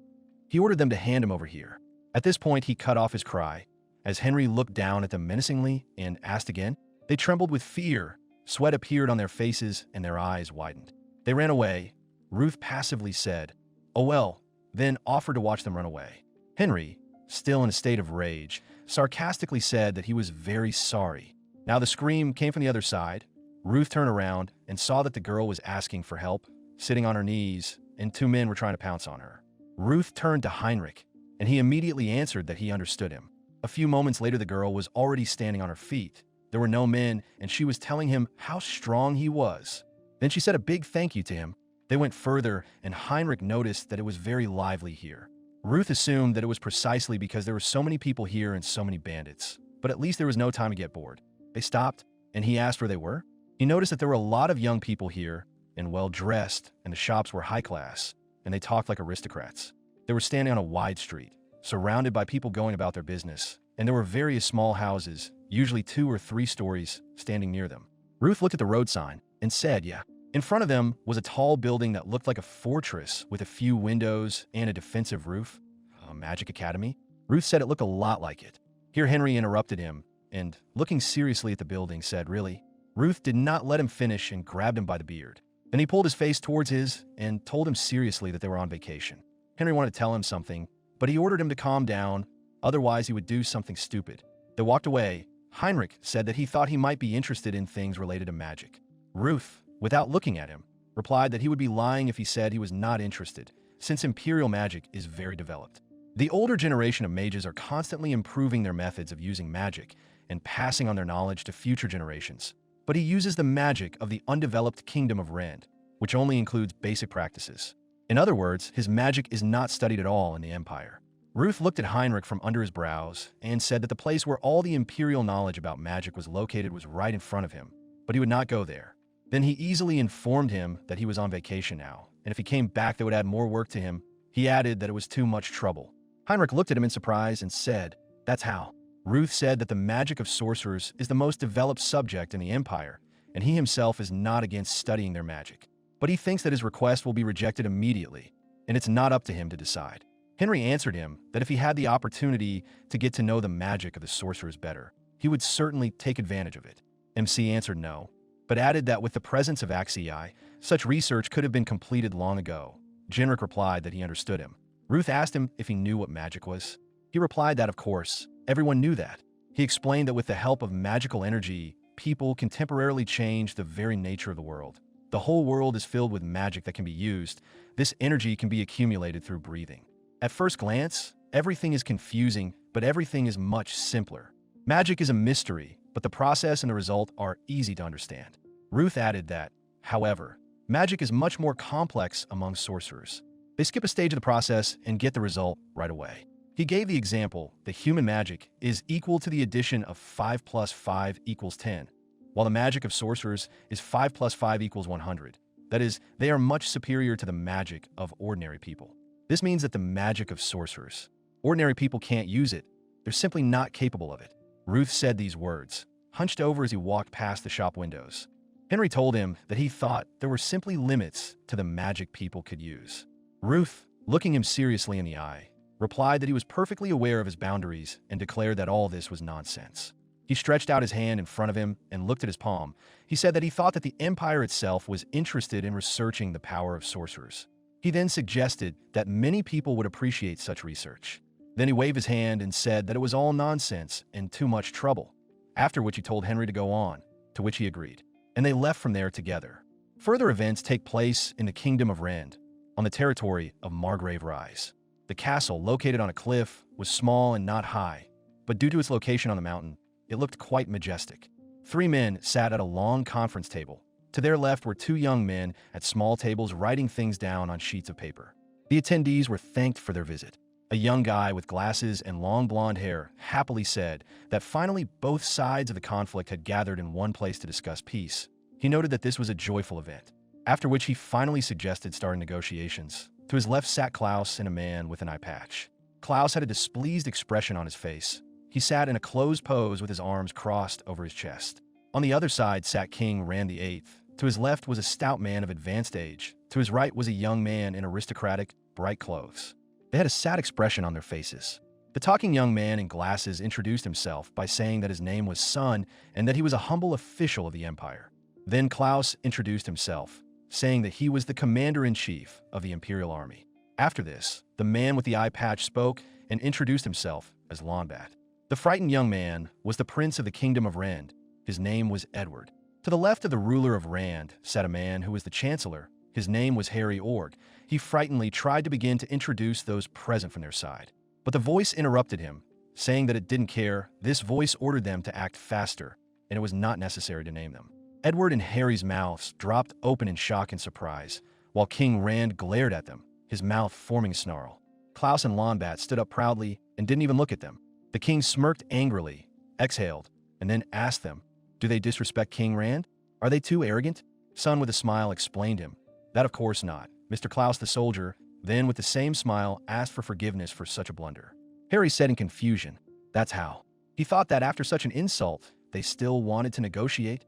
He ordered them to hand him over here. At this point, he cut off his cry, as Henry looked down at them menacingly and asked again. They trembled with fear. Sweat appeared on their faces and their eyes widened. They ran away. Ruth passively said, "Oh well," then offered to watch them run away. Henry, still in a state of rage, sarcastically said that he was very sorry. Now the scream came from the other side. Ruth turned around and saw that the girl was asking for help, sitting on her knees, and two men were trying to pounce on her. Ruth turned to Heinrich, and he immediately answered that he understood him. A few moments later, the girl was already standing on her feet. There were no men, and she was telling him how strong he was. Then she said a big thank you to him. They went further, and Heinrich noticed that it was very lively here. Ruth assumed that it was precisely because there were so many people here and so many bandits, but at least there was no time to get bored. They stopped, and he asked where they were. He noticed that there were a lot of young people here, and well-dressed, and the shops were high class, and they talked like aristocrats. They were standing on a wide street, surrounded by people going about their business, and there were various small houses, usually 2 or 3 stories, standing near them. Ruth looked at the road sign and said, yeah. In front of them was a tall building that looked like a fortress with a few windows and a defensive roof. A magic academy? Ruth said it looked a lot like it. Here Henry interrupted him and, looking seriously at the building, said, really? Ruth did not let him finish and grabbed him by the beard. Then he pulled his face towards his and told him seriously that they were on vacation. Henry wanted to tell him something, but he ordered him to calm down, otherwise he would do something stupid. They walked away. Heinrich said that he thought he might be interested in things related to magic. Ruth, without looking at him, replied that he would be lying if he said he was not interested, since imperial magic is very developed. The older generation of mages are constantly improving their methods of using magic and passing on their knowledge to future generations. But he uses the magic of the undeveloped kingdom of Rend, which only includes basic practices. In other words, his magic is not studied at all in the Empire. Ruth looked at Heinrich from under his brows and said that the place where all the imperial knowledge about magic was located was right in front of him, but he would not go there. Then he easily informed him that he was on vacation now, and if he came back, they would add more work to him. He added that it was too much trouble. Heinrich looked at him in surprise and said, that's how. Ruth said that the magic of sorcerers is the most developed subject in the Empire, and he himself is not against studying their magic. But he thinks that his request will be rejected immediately. and it's not up to him to decide. Henry answered him that if he had the opportunity to get to know the magic of the sorcerers better, he would certainly take advantage of it. MC answered no, but added that with the presence of isekai, such research could have been completed long ago. Genrick replied that he understood him. Ruth asked him if he knew what magic was. He replied that, of course, everyone knew that. He explained that with the help of magical energy, people can temporarily change the very nature of the world. The whole world is filled with magic that can be used. This energy can be accumulated through breathing. At first glance, everything is confusing, but everything is much simpler. Magic is a mystery, but the process and the result are easy to understand. Ruth added that, however, magic is much more complex among sorcerers. They skip a stage of the process and get the result right away. He gave the example that human magic is equal to the addition of 5 plus 5 equals 10, while the magic of sorcerers is 5 plus 5 equals 100. That is, they are much superior to the magic of ordinary people. This means that the magic of sorcerers, ordinary people can't use it. They're simply not capable of it. Ruth said these words, hunched over as he walked past the shop windows. Henry told him that he thought there were simply limits to the magic people could use. Ruth, looking him seriously in the eye, replied that he was perfectly aware of his boundaries and declared that all this was nonsense. He stretched out his hand in front of him and looked at his palm. He said that he thought that the empire itself was interested in researching the power of sorcerers. He then suggested that many people would appreciate such research. Then he waved his hand and said that it was all nonsense and too much trouble, after which he told Henry to go on, to which he agreed, and they left from there together. Further events take place in the Kingdom of Rend, on the territory of Margrave Rise. The castle, located on a cliff, was small and not high, but due to its location on the mountain, it looked quite majestic. 3 men sat at a long conference table. To their left were 2 young men at small tables writing things down on sheets of paper. The attendees were thanked for their visit. A young guy with glasses and long blonde hair happily said that finally both sides of the conflict had gathered in one place to discuss peace. He noted that this was a joyful event, after which he finally suggested starting negotiations. To his left sat Klaus and a man with an eye patch. Klaus had a displeased expression on his face. He sat in a closed pose with his arms crossed over his chest. On the other side sat King Rand VIII. To his left was a stout man of advanced age. To his right was a young man in aristocratic, bright clothes. They had a sad expression on their faces. The talking young man in glasses introduced himself by saying that his name was Sun and that he was a humble official of the empire. Then Klaus introduced himself, saying that he was the commander-in-chief of the Imperial Army. After this, the man with the eye patch spoke and introduced himself as Lonbat. The frightened young man was the prince of the Kingdom of Rend. His name was Edward. To the left of the ruler of Rand sat a man who was the chancellor. His name was Harry Org. He frightenedly tried to begin to introduce those present from their side. But the voice interrupted him, saying that it didn't care. This voice ordered them to act faster, and it was not necessary to name them. Edward and Harry's mouths dropped open in shock and surprise, while King Rand glared at them, his mouth forming a snarl. Klaus and Lonbat stood up proudly and didn't even look at them. The king smirked angrily, exhaled, and then asked them, "Do they disrespect King Rand? Are they too arrogant?" Sun with a smile explained him, "That of course not." Mr. Klaus the soldier, then with the same smile, asked for forgiveness for such a blunder. Harry said in confusion, "That's how." He thought that after such an insult, they still wanted to negotiate.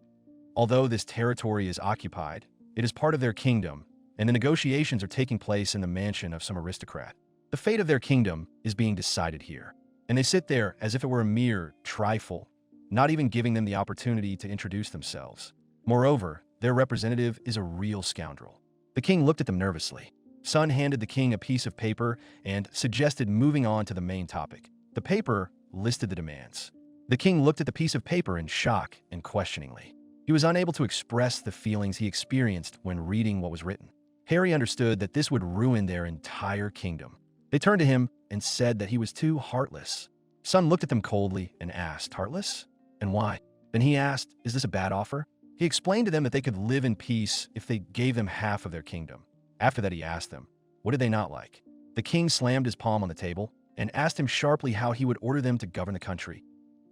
Although this territory is occupied, it is part of their kingdom, and the negotiations are taking place in the mansion of some aristocrat. The fate of their kingdom is being decided here, and they sit there as if it were a mere trifle, not even giving them the opportunity to introduce themselves. Moreover, their representative is a real scoundrel. The king looked at them nervously. Sun handed the king a piece of paper and suggested moving on to the main topic. The paper listed the demands. The king looked at the piece of paper in shock and questioningly. He was unable to express the feelings he experienced when reading what was written. Harry understood that this would ruin their entire kingdom. They turned to him and said that he was too heartless. Sun looked at them coldly and asked, "Heartless? And why?" Then he asked, "Is this a bad offer?" He explained to them that they could live in peace if they gave them half of their kingdom. After that, he asked them, what did they not like? The king slammed his palm on the table and asked him sharply how he would order them to govern the country.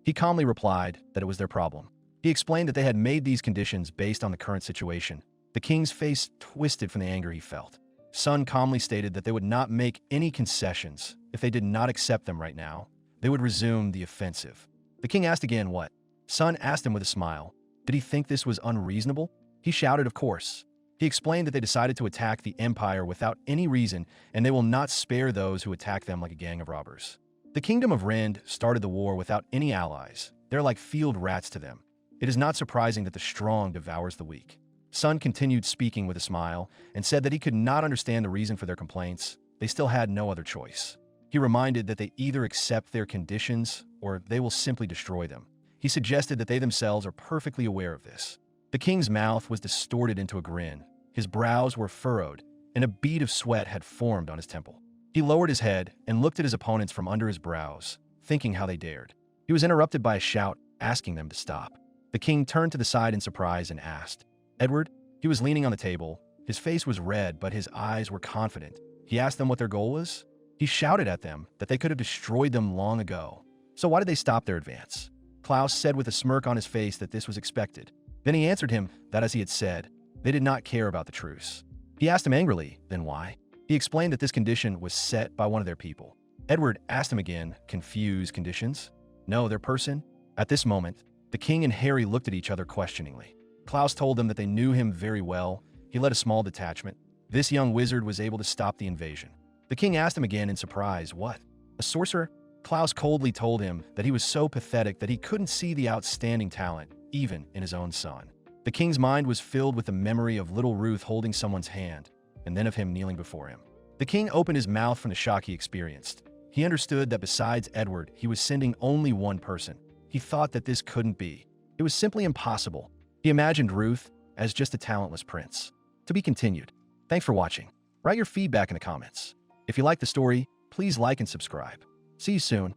He calmly replied that it was their problem. He explained that they had made these conditions based on the current situation. The king's face twisted from the anger he felt. Sun calmly stated that they would not make any concessions. If they did not accept them right now, they would resume the offensive. The king asked again what? Sun asked him with a smile. Did he think this was unreasonable? He shouted, of course. He explained that they decided to attack the Empire without any reason, and they will not spare those who attack them like a gang of robbers. The Kingdom of Rend started the war without any allies. They're like field rats to them. It is not surprising that the strong devours the weak. Sun continued speaking with a smile and said that he could not understand the reason for their complaints. They still had no other choice. He reminded that they either accept their conditions or they will simply destroy them. He suggested that they themselves are perfectly aware of this. The king's mouth was distorted into a grin. His brows were furrowed, and a bead of sweat had formed on his temple. He lowered his head and looked at his opponents from under his brows, thinking how they dared. He was interrupted by a shout asking them to stop. The king turned to the side in surprise and asked, "Edward?" He was leaning on the table. His face was red, but his eyes were confident. He asked them what their goal was. He shouted at them that they could have destroyed them long ago. So why did they stop their advance? Klaus said with a smirk on his face that this was expected. Then he answered him that, as he had said, they did not care about the truce. He asked him angrily, then why? He explained that this condition was set by one of their people. Edward asked him again, confused, conditions? No, their person? At this moment, the king and Harry looked at each other questioningly. Klaus told them that they knew him very well. He led a small detachment. This young wizard was able to stop the invasion. The king asked him again in surprise, what? A sorcerer? Klaus coldly told him that he was so pathetic that he couldn't see the outstanding talent, even in his own son. The king's mind was filled with the memory of little Ruth holding someone's hand, and then of him kneeling before him. The king opened his mouth from the shock he experienced. He understood that besides Edward, he was sending only one person. He thought that this couldn't be. It was simply impossible. He imagined Ruth as just a talentless prince. To be continued. Thanks for watching. Write your feedback in the comments. If you like the story, please like and subscribe. See you soon.